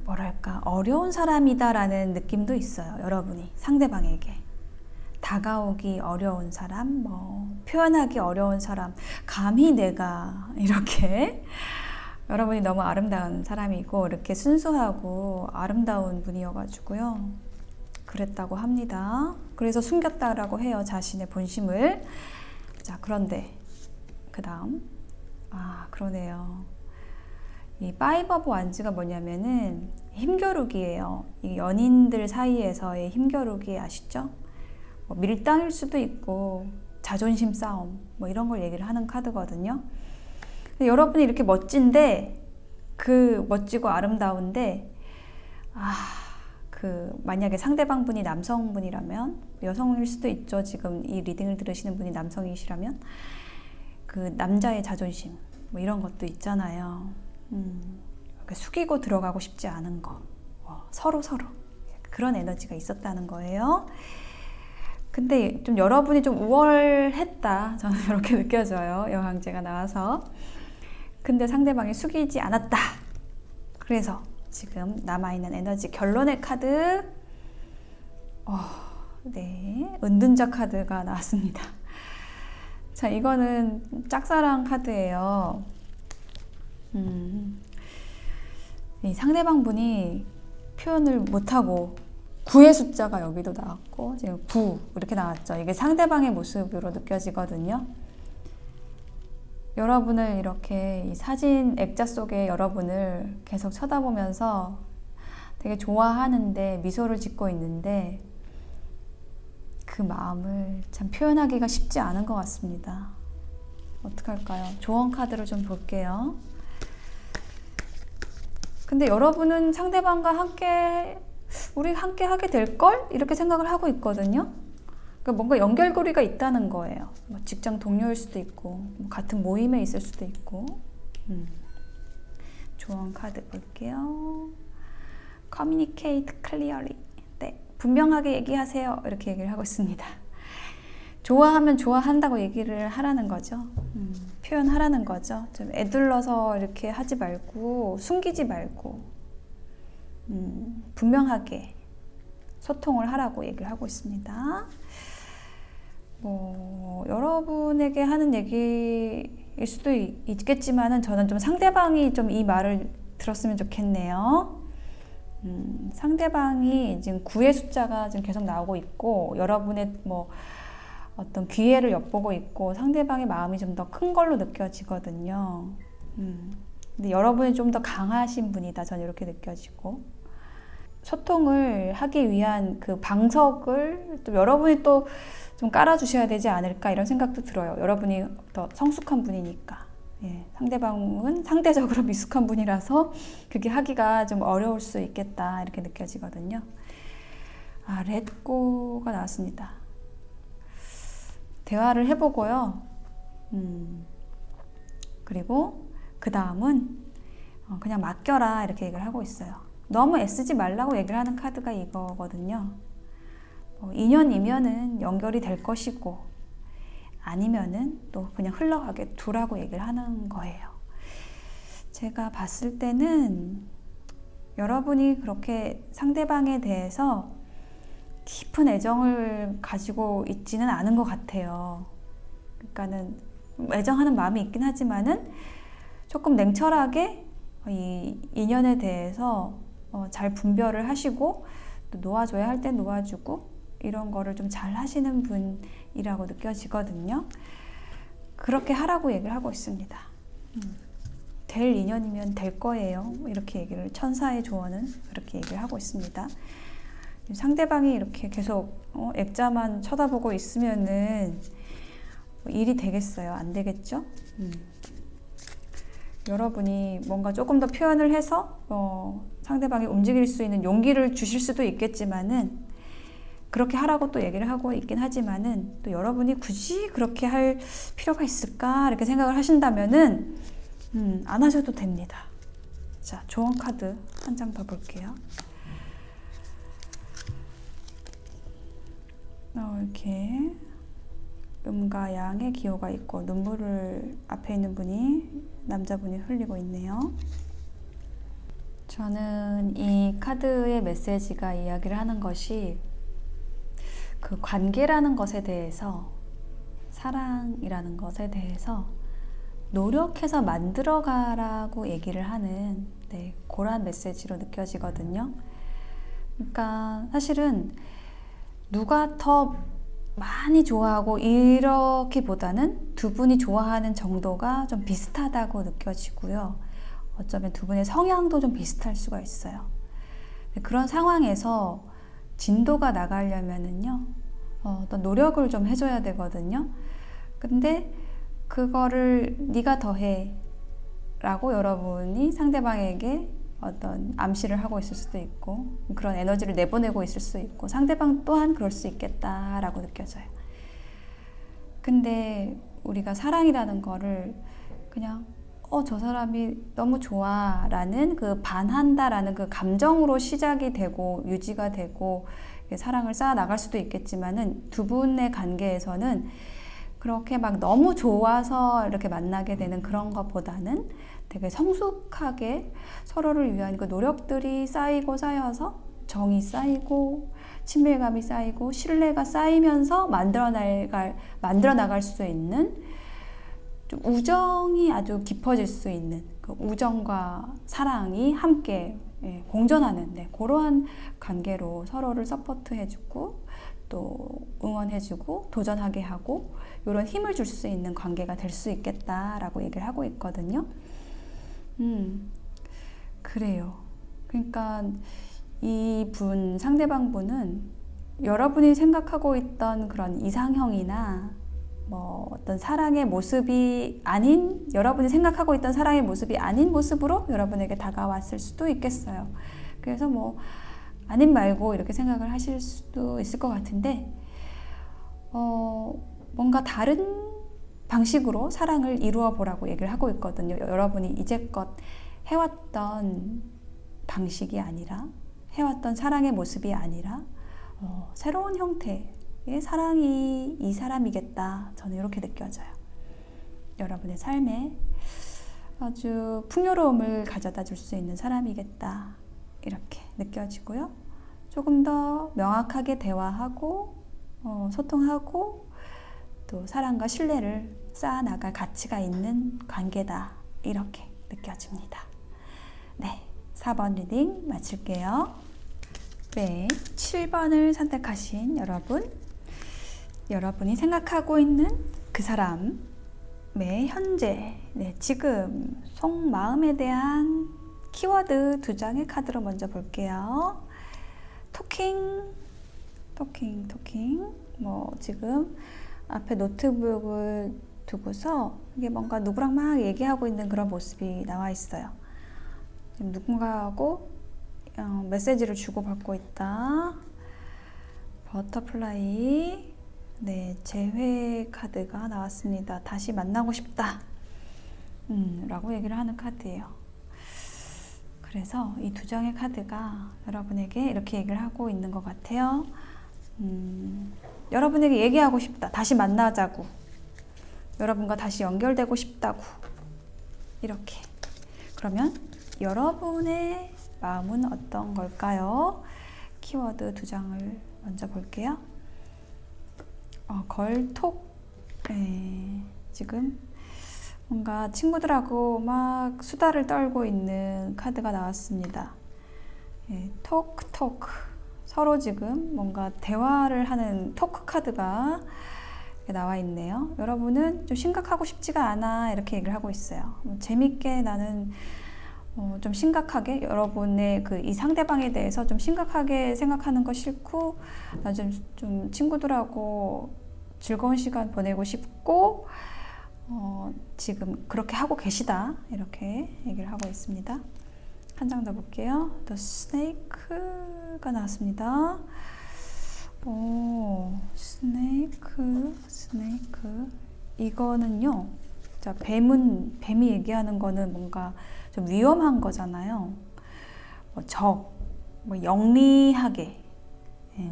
뭐랄까, 어려운 사람이다라는 느낌도 있어요. 여러분이 상대방에게 다가오기 어려운 사람, 뭐 표현하기 어려운 사람, 감히 내가 이렇게 여러분이 너무 아름다운 사람이고 이렇게 순수하고 아름다운 분이어가지고요, 그랬다고 합니다. 그래서 숨겼다라고 해요, 자신의 본심을. 자, 그런데 그 다음, 그러네요. 이 파이브 오브 완즈가 뭐냐면은 힘겨루기예요. 이 연인들 사이에서의 힘겨루기 아시죠? 뭐 밀당일 수도 있고 자존심 싸움, 뭐 이런 걸 얘기를 하는 카드거든요. 근데 여러분이 이렇게 멋진데, 그 멋지고 아름다운데, 만약에 상대방 분이 남성분이라면, 여성일 수도 있죠. 지금 이 리딩을 들으시는 분이 남성이시라면, 그 남자의 자존심, 뭐 이런 것도 있잖아요. 숙이고 들어가고 싶지 않은 거, 서로 그런 에너지가 있었다는 거예요. 근데 좀 여러분이 좀 우월했다, 저는 이렇게 느껴져요. 여왕제가 나와서. 근데 상대방이 숙이지 않았다. 그래서 지금 남아있는 에너지 결론의 카드, 네, 은둔자 카드가 나왔습니다. 자, 이거는 짝사랑 카드예요. 이 상대방 분이 표현을 못하고 9의 숫자가 여기도 나왔고 지금 9 이렇게 나왔죠. 이게 상대방의 모습으로 느껴지거든요. 여러분을 이렇게 이 사진 액자 속에 여러분을 계속 쳐다보면서 되게 좋아하는데 미소를 짓고 있는데 그 마음을 참 표현하기가 쉽지 않은 것 같습니다. 어떡할까요? 조언 카드를 좀 볼게요. 근데 여러분은 상대방과 함께 우리 함께 하게 될걸? 이렇게 생각을 하고 있거든요. 그러니까 뭔가 연결고리가 있다는 거예요. 뭐 직장 동료일 수도 있고 뭐 같은 모임에 있을 수도 있고. 조언 카드 볼게요. Communicate clearly. 네, 분명하게 얘기하세요. 이렇게 얘기를 하고 있습니다. 좋아하면 좋아한다고 얘기를 하라는 거죠. 표현하라는 거죠. 좀 애둘러서 이렇게 하지 말고 숨기지 말고 분명하게 소통을 하라고 얘기를 하고 있습니다. 뭐 여러분에게 하는 얘기일 수도 있겠지만은 저는 좀 상대방이 좀 이 말을 들었으면 좋겠네요. 상대방이 지금 9의 숫자가 지금 계속 나오고 있고 여러분의 뭐 어떤 기회를 엿보고 있고 상대방의 마음이 좀 더 큰 걸로 느껴지거든요. 근데 여러분이 좀 더 강하신 분이다. 저는 이렇게 느껴지고 소통을 하기 위한 그 방석을 또 여러분이 또 좀 깔아주셔야 되지 않을까 이런 생각도 들어요. 여러분이 더 성숙한 분이니까. 예, 상대방은 상대적으로 미숙한 분이라서 그게 하기가 좀 어려울 수 있겠다 이렇게 느껴지거든요. 렛고가 나왔습니다. 대화를 해보고요. 그리고 그 다음은 그냥 맡겨라 이렇게 얘기를 하고 있어요. 너무 애쓰지 말라고 얘기를 하는 카드가 이거거든요. 인연이면은 연결이 될 것이고 아니면은 또 그냥 흘러가게 두라고 얘기를 하는 거예요. 제가 봤을 때는 여러분이 그렇게 상대방에 대해서 깊은 애정을 가지고 있지는 않은 것 같아요. 그러니까는 애정하는 마음이 있긴 하지만은 조금 냉철하게 이 인연에 대해서 잘 분별을 하시고 또 놓아줘야 할 때 놓아주고 이런 거를 좀 잘 하시는 분이라고 느껴지거든요. 그렇게 하라고 얘기를 하고 있습니다. 될 인연이면 될 거예요. 이렇게 얘기를 천사의 조언은 그렇게 얘기를 하고 있습니다. 상대방이 이렇게 계속 액자만 쳐다보고 있으면은 일이 되겠어요? 안 되겠죠? 여러분이 뭔가 조금 더 표현을 해서 상대방이 움직일 수 있는 용기를 주실 수도 있겠지만은 그렇게 하라고 또 얘기를 하고 있긴 하지만은 또 여러분이 굳이 그렇게 할 필요가 있을까 이렇게 생각을 하신다면은 안 하셔도 됩니다. 자, 조언 카드 한 장 더 볼게요. 이렇게 음과 양의 기호가 있고 눈물을 앞에 있는 분이 남자분이 흘리고 있네요. 저는 이 카드의 메시지가 이야기를 하는 것이 그 관계라는 것에 대해서 사랑이라는 것에 대해서 노력해서 만들어가라고 얘기를 하는 그런 메시지로 느껴지거든요. 그러니까 사실은 누가 더 많이 좋아하고 이렇기보다는 두 분이 좋아하는 정도가 좀 비슷하다고 느껴지고요. 어쩌면 두 분의 성향도 좀 비슷할 수가 있어요. 그런 상황에서 진도가 나가려면은요, 어떤 노력을 좀 해줘야 되거든요. 근데 그거를 네가 더해 라고 여러분이 상대방에게 어떤 암시를 하고 있을 수도 있고 그런 에너지를 내보내고 있을 수 있고 상대방 또한 그럴 수 있겠다라고 느껴져요. 근데 우리가 사랑이라는 거를 그냥 저 사람이 너무 좋아 라는 그 반한다 라는 그 감정으로 시작이 되고 유지가 되고 사랑을 쌓아 나갈 수도 있겠지만은 두 분의 관계에서는 그렇게 막 너무 좋아서 이렇게 만나게 되는 그런 것보다는 되게 성숙하게 서로를 위한 그 노력들이 쌓이고 쌓여서 정이 쌓이고 친밀감이 쌓이고 신뢰가 쌓이면서 만들어 나갈 수 있는 좀 우정이 아주 깊어질 수 있는 그 우정과 사랑이 함께 공존하는 그러한 관계로 서로를 서포트해주고 또 응원해주고 도전하게 하고 이런 힘을 줄 수 있는 관계가 될 수 있겠다라고 얘기를 하고 있거든요. 그래요. 그러니까 이분, 상대방 분은 여러분이 생각하고 있던 그런 이상형이나 뭐 어떤 사랑의 모습이 아닌, 여러분이 생각하고 있던 사랑의 모습이 아닌 모습으로 여러분에게 다가왔을 수도 있겠어요. 그래서 뭐 아님 말고 이렇게 생각을 하실 수도 있을 것 같은데, 뭔가 다른 방식으로 사랑을 이루어 보라고 얘기를 하고 있거든요. 여러분이 이제껏 해왔던 방식이 아니라, 해왔던 사랑의 모습이 아니라 새로운 형태의 사랑이 이 사람이겠다. 저는 이렇게 느껴져요. 여러분의 삶에 아주 풍요로움을 가져다 줄 수 있는 사람이겠다. 이렇게 느껴지고요. 조금 더 명확하게 대화하고 소통하고 또 사랑과 신뢰를 쌓아나갈 가치가 있는 관계다. 이렇게 느껴집니다. 네, 4번 리딩 마칠게요. 네, 7번을 선택하신 여러분, 여러분이 생각하고 있는 그 사람의 현재, 지금 속마음에 대한 키워드 2장의 카드로 먼저 볼게요. 토킹. 뭐 지금 앞에 노트북을 두고서 이게 뭔가 누구랑 막 얘기하고 있는 그런 모습이 나와 있어요. 지금 누군가하고 메시지를 주고받고 있다. 버터플라이. 네, 재회 카드가 나왔습니다. 다시 만나고 싶다. 라고 얘기를 하는 카드예요. 그래서 이 2장의 카드가 여러분에게 이렇게 얘기를 하고 있는 것 같아요. 여러분에게 얘기하고 싶다. 다시 만나자고. 여러분과 다시 연결되고 싶다고. 이렇게. 그러면 여러분의 마음은 어떤 걸까요? 키워드 2장을 먼저 볼게요. 걸톡. 지금 뭔가 친구들하고 막 수다를 떨고 있는 카드가 나왔습니다. 토크. 서로 지금 뭔가 대화를 하는 토크 카드가 나와 있네요. 여러분은 좀 심각하고 싶지가 않아. 이렇게 얘기를 하고 있어요. 재밌게 나는 좀 심각하게 여러분의 이 상대방에 대해서 좀 심각하게 생각하는 거 싫고, 나 좀 친구들하고 즐거운 시간 보내고 싶고, 지금 그렇게 하고 계시다. 이렇게 얘기를 하고 있습니다. 한 장 더 볼게요. The Snake가 나왔습니다. 스네이크. 이거는요, 자, 뱀이 얘기하는 거는 뭔가 좀 위험한 거잖아요. 영리하게.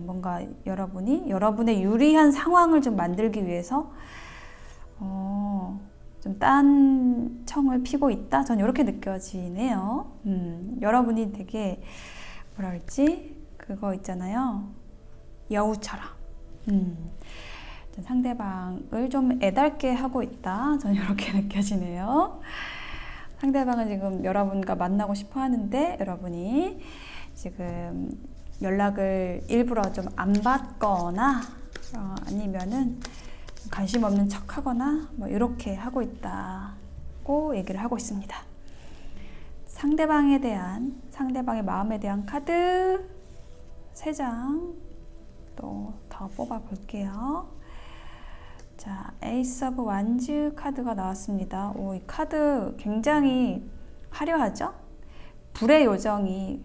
뭔가 여러분의 유리한 상황을 좀 만들기 위해서, 좀 딴 청을 피고 있다? 전 이렇게 느껴지네요. 여러분이 되게, 그거 있잖아요. 여우처럼. 상대방을 좀 애달게 하고 있다. 전 이렇게 느껴지네요. 상대방은 지금 여러분과 만나고 싶어 하는데 여러분이 지금 연락을 일부러 좀 안 받거나 아니면은 관심 없는 척 하거나 뭐 이렇게 하고 있다고 얘기를 하고 있습니다. 상대방의 마음에 대한 카드 3장 또 더 뽑아 볼게요. 자, 에이스 오브 완즈 카드가 나왔습니다. 이 카드 굉장히 화려하죠? 불의 요정이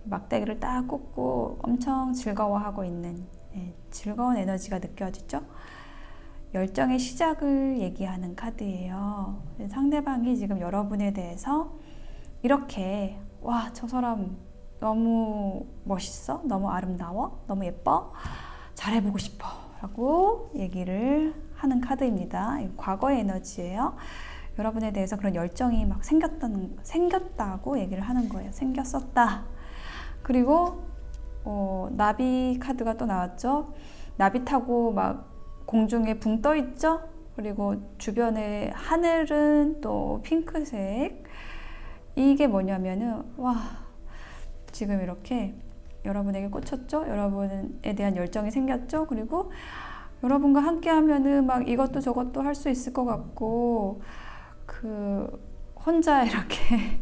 막대기를 딱 꽂고 엄청 즐거워하고 있는 즐거운 에너지가 느껴지죠? 열정의 시작을 얘기하는 카드예요. 상대방이 지금 여러분에 대해서 이렇게, 와, 저 사람 너무 멋있어? 너무 아름다워? 너무 예뻐? 잘해보고 싶어 라고 얘기를 하는 카드입니다. 과거의 에너지예요. 여러분에 대해서 그런 열정이 막 생겼다고 얘기를 하는 거예요. 생겼었다. 그리고 나비 카드가 또 나왔죠. 나비 타고 막 공중에 붕 떠 있죠. 그리고 주변에 하늘은 또 핑크색. 이게 뭐냐면은, 와, 지금 이렇게 여러분에게 꽂혔죠? 여러분에 대한 열정이 생겼죠? 그리고 여러분과 함께 하면은 막 이것도 저것도 할 수 있을 것 같고, 혼자 이렇게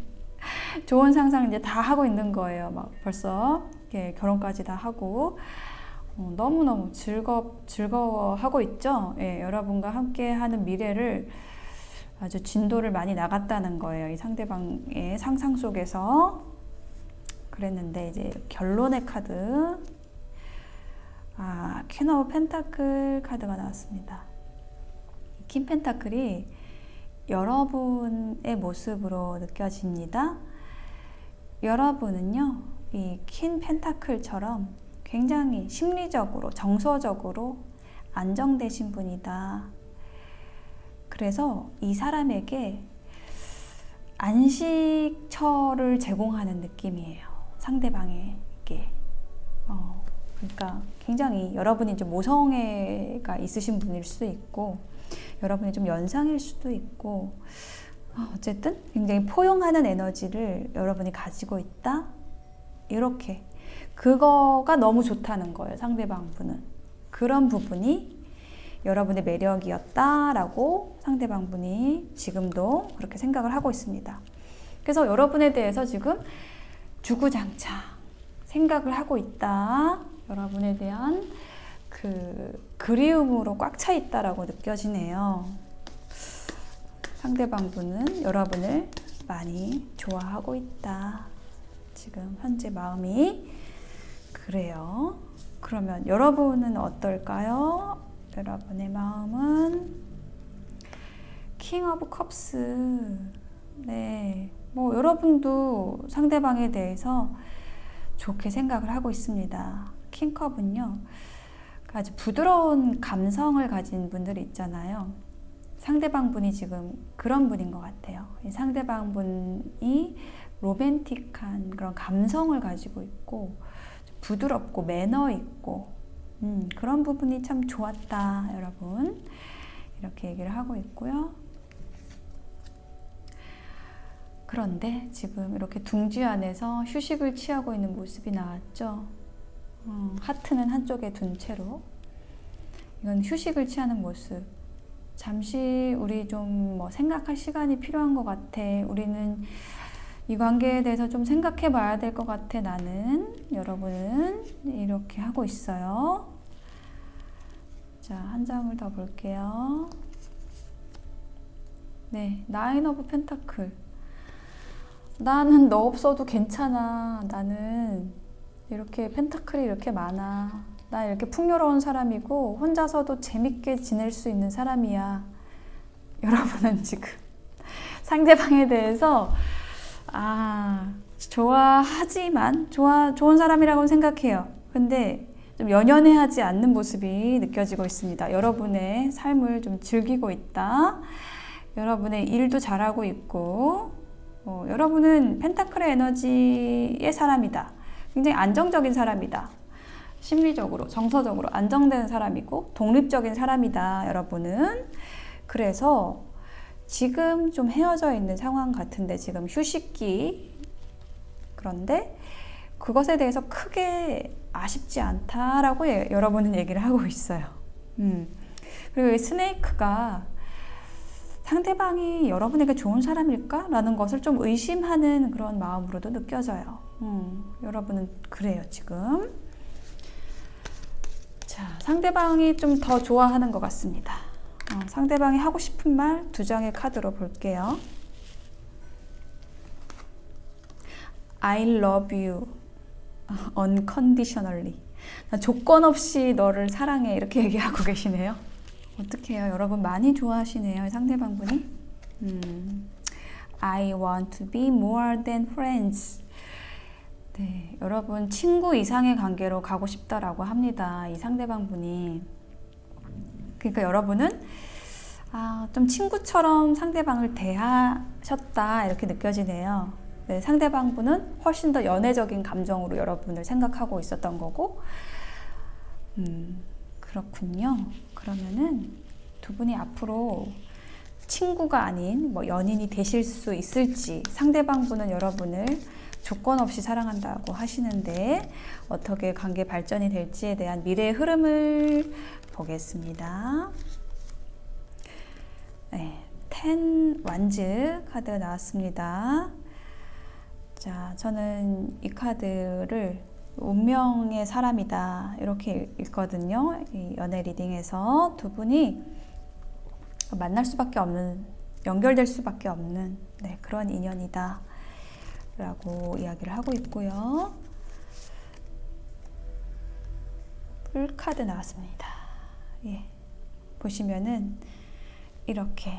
좋은 상상 이제 다 하고 있는 거예요. 막 벌써 결혼까지 다 하고, 너무너무 즐거워하고 있죠? 예, 여러분과 함께 하는 미래를 아주 진도를 많이 나갔다는 거예요. 이 상대방의 상상 속에서. 그랬는데, 이제 결론의 카드. 퀸 오브 펜타클 카드가 나왔습니다. 퀸 펜타클이 여러분의 모습으로 느껴집니다. 여러분은요, 이 퀸 펜타클처럼 굉장히 심리적으로, 정서적으로 안정되신 분이다. 그래서 이 사람에게 안식처를 제공하는 느낌이에요. 상대방에게. 그러니까 굉장히 여러분이 좀 모성애가 있으신 분일 수도 있고, 여러분이 좀 연상일 수도 있고, 어쨌든 굉장히 포용하는 에너지를 여러분이 가지고 있다. 이렇게. 그거가 너무 좋다는 거예요. 상대방 분은. 그런 부분이 여러분의 매력이었다라고 상대방 분이 지금도 그렇게 생각을 하고 있습니다. 그래서 여러분에 대해서 지금 주구장창 생각을 하고 있다. 여러분에 대한 그리움으로 꽉 차 있다라고 느껴지네요. 상대방 분은 여러분을 많이 좋아하고 있다. 지금 현재 마음이 그래요. 그러면 여러분은 어떨까요? 여러분의 마음은 킹 오브 컵스. 네, 뭐 여러분도 상대방에 대해서 좋게 생각을 하고 있습니다. 킹컵은요, 아주 부드러운 감성을 가진 분들이 있잖아요. 상대방 분이 지금 그런 분인 것 같아요. 상대방 분이 로맨틱한 그런 감성을 가지고 있고, 부드럽고 매너 있고, 그런 부분이 참 좋았다, 여러분. 이렇게 얘기를 하고 있고요. 그런데 지금 이렇게 둥지 안에서 휴식을 취하고 있는 모습이 나왔죠. 하트는 한쪽에 둔 채로. 이건 휴식을 취하는 모습. 잠시 우리 좀 생각할 시간이 필요한 것 같아. 우리는 이 관계에 대해서 좀 생각해 봐야 될 것 같아, 나는. 여러분은 이렇게 하고 있어요. 자, 한 장을 더 볼게요. 네, 나인 오브 펜타클. 나는 너 없어도 괜찮아. 나는 이렇게 펜타클이 이렇게 많아. 나 이렇게 풍요로운 사람이고 혼자서도 재밌게 지낼 수 있는 사람이야. 여러분은 지금 상대방에 대해서 좋아하지만 좋은 사람이라고 생각해요. 근데 좀 연연해하지 않는 모습이 느껴지고 있습니다. 여러분의 삶을 좀 즐기고 있다. 여러분의 일도 잘하고 있고, 여러분은 펜타클의 에너지의 사람이다. 굉장히 안정적인 사람이다. 심리적으로, 정서적으로 안정된 사람이고 독립적인 사람이다, 여러분은. 그래서 지금 좀 헤어져 있는 상황 같은데, 지금 휴식기. 그런데 그것에 대해서 크게 아쉽지 않다라고 여러분은 얘기를 하고 있어요. 그리고 이 스네이크가 상대방이 여러분에게 좋은 사람일까? 라는 것을 좀 의심하는 그런 마음으로도 느껴져요. 여러분은 그래요, 지금. 자, 상대방이 좀 더 좋아하는 것 같습니다. 상대방이 하고 싶은 말 두 장의 카드로 볼게요. I love you unconditionally. 나 조건 없이 너를 사랑해. 이렇게 얘기하고 계시네요. 어떻게 해요? 여러분 많이 좋아하시네요, 상대방분이. I want to be more than friends. 네, 여러분 친구 이상의 관계로 가고 싶다라고 합니다, 이 상대방분이. 그러니까 여러분은 좀 친구처럼 상대방을 대하셨다, 이렇게 느껴지네요. 네, 상대방분은 훨씬 더 연애적인 감정으로 여러분을 생각하고 있었던 거고. 그렇군요. 그러면은 두 분이 앞으로 친구가 아닌 연인이 되실 수 있을지, 상대방분은 여러분을 조건 없이 사랑한다고 하시는데 어떻게 관계 발전이 될지에 대한 미래의 흐름을 보겠습니다. 네, 10 완즈 카드가 나왔습니다. 자, 저는 이 카드를 운명의 사람이다 이렇게 읽거든요. 이 연애 리딩에서 두 분이 만날 수밖에 없는, 연결될 수밖에 없는 그런 인연이다 라고 이야기를 하고 있고요. 풀카드 나왔습니다. 예, 보시면은 이렇게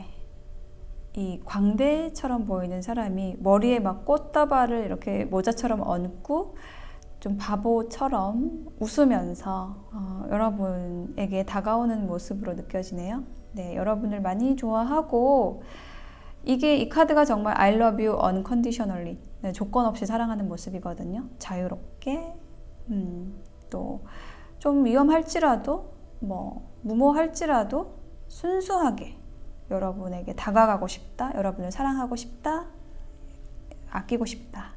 이 광대처럼 보이는 사람이 머리에 막 꽃다발을 이렇게 모자처럼 얹고 좀 바보처럼 웃으면서 여러분에게 다가오는 모습으로 느껴지네요. 네, 여러분을 많이 좋아하고 이 카드가 정말 I love you unconditionally, 네, 조건 없이 사랑하는 모습이거든요. 자유롭게, 또 좀 위험할지라도 무모할지라도 순수하게 여러분에게 다가가고 싶다, 여러분을 사랑하고 싶다, 아끼고 싶다,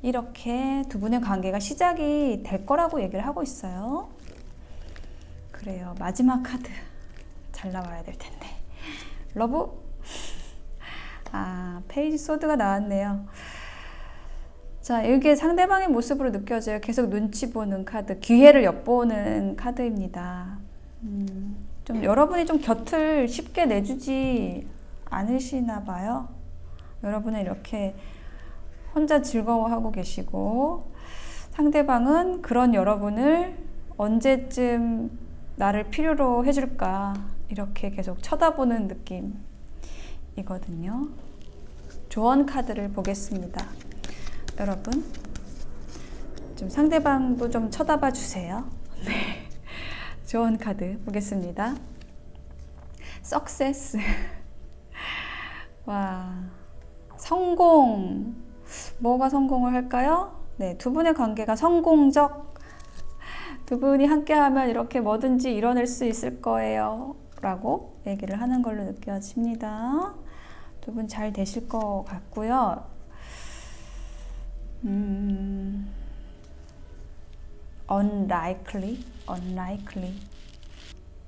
이렇게 두 분의 관계가 시작이 될 거라고 얘기를 하고 있어요. 그래요. 마지막 카드 잘 나와야 될 텐데. 러브. 페이지 소드가 나왔네요. 자, 이게 상대방의 모습으로 느껴져요. 계속 눈치 보는 카드, 기회를 엿보는 카드입니다. 좀 여러분이 좀 곁을 쉽게 내주지 않으시나 봐요. 여러분은 이렇게 혼자 즐거워하고 계시고 상대방은 그런 여러분을 언제쯤 나를 필요로 해줄까 이렇게 계속 쳐다보는 느낌이거든요. 조언 카드를 보겠습니다. 여러분 좀 상대방도 좀 쳐다봐 주세요. 네. 조언 카드 보겠습니다. 석세스. 와, 성공. 뭐가 성공을 할까요? 네, 두 분의 관계가 성공적. 두 분이 함께하면 이렇게 뭐든지 이뤄낼 수 있을 거예요 라고 얘기를 하는 걸로 느껴집니다. 두 분 잘 되실 것 같고요. unlikely.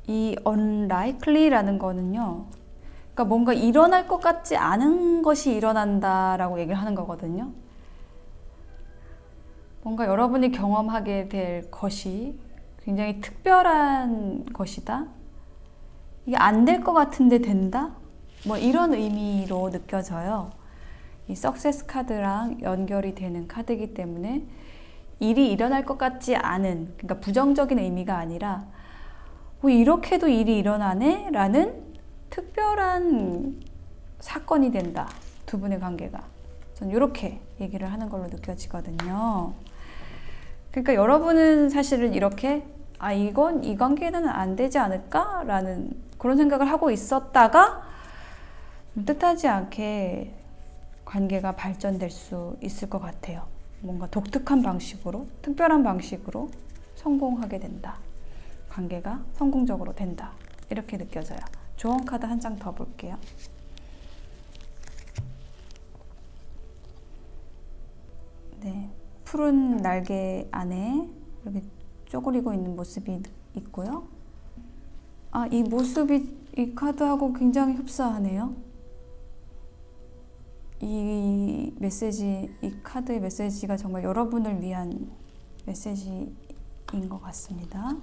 이 unlikely라는 거는요, 그러니까 뭔가 일어날 것 같지 않은 것이 일어난다라고 얘기를 하는 거거든요. 뭔가 여러분이 경험하게 될 것이 굉장히 특별한 것이다. 이게 안 될 것 같은데 된다? 뭐 이런 의미로 느껴져요. 이 석세스 카드랑 연결이 되는 카드이기 때문에 일이 일어날 것 같지 않은, 그러니까 부정적인 의미가 아니라 이렇게도 일이 일어나네? 라는 특별한 사건이 된다. 두 분의 관계가. 전 이렇게 얘기를 하는 걸로 느껴지거든요. 그러니까 여러분은 사실은 이렇게 이건 이 관계는 안 되지 않을까? 라는 그런 생각을 하고 있었다가 뜻하지 않게 관계가 발전될 수 있을 것 같아요. 뭔가 독특한 방식으로, 특별한 방식으로 성공하게 된다. 관계가 성공적으로 된다. 이렇게 느껴져요. 조언 카드 한 장 더 볼게요. 네, 푸른 날개 안에 이렇게 쪼그리고 있는 모습이 있고요. 이 모습이 이 카드하고 굉장히 흡사하네요. 이 메시지, 이 카드의 메시지가 정말 여러분을 위한 메시지인 것 같습니다.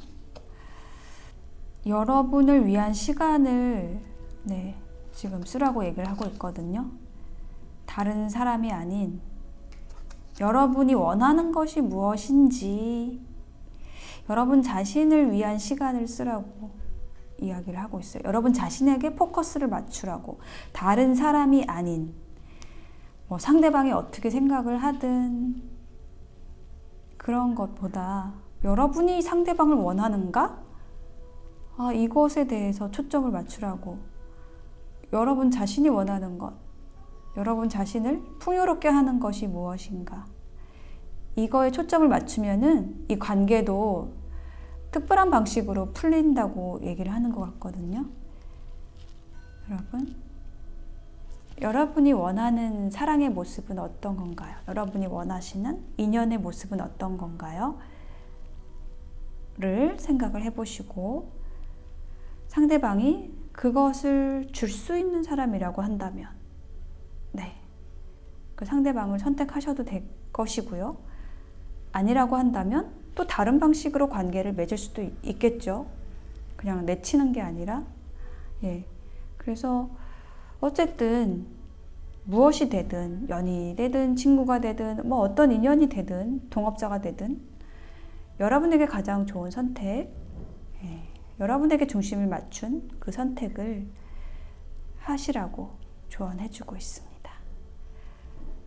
여러분을 위한 시간을 지금 쓰라고 얘기를 하고 있거든요. 다른 사람이 아닌 여러분이 원하는 것이 무엇인지 여러분 자신을 위한 시간을 쓰라고 이야기를 하고 있어요. 여러분 자신에게 포커스를 맞추라고. 다른 사람이 아닌 상대방이 어떻게 생각을 하든 그런 것보다 여러분이 상대방을 원하는가? 이것에 대해서 초점을 맞추라고. 여러분 자신이 원하는 것, 여러분 자신을 풍요롭게 하는 것이 무엇인가? 이거에 초점을 맞추면은 이 관계도 특별한 방식으로 풀린다고 얘기를 하는 것 같거든요. 여러분, 여러분이 원하는 사랑의 모습은 어떤 건가요? 여러분이 원하시는 인연의 모습은 어떤 건가요? 를 생각을 해보시고, 상대방이 그것을 줄 수 있는 사람이라고 한다면, 네, 그 상대방을 선택하셔도 될 것이고요. 아니라고 한다면 또 다른 방식으로 관계를 맺을 수도 있겠죠. 그냥 내치는 게 아니라. 예. 그래서 어쨌든 무엇이 되든, 연인이 되든 친구가 되든 뭐 어떤 인연이 되든 동업자가 되든 여러분에게 가장 좋은 선택, 예, 여러분에게 중심을 맞춘 그 선택을 하시라고 조언해주고 있습니다.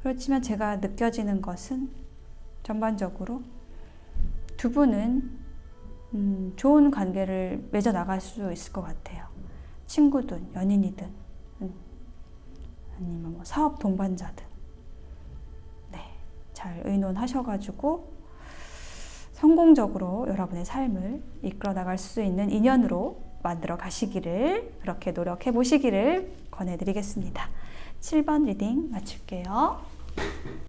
그렇지만 제가 느껴지는 것은 전반적으로 두 분은 좋은 관계를 맺어 나갈 수 있을 것 같아요. 친구든 연인이든 아니면 뭐 사업 동반자든, 네, 잘 의논하셔가지고 성공적으로 여러분의 삶을 이끌어 나갈 수 있는 인연으로 만들어 가시기를, 그렇게 노력해 보시기를 권해드리겠습니다. 7번 리딩 마칠게요.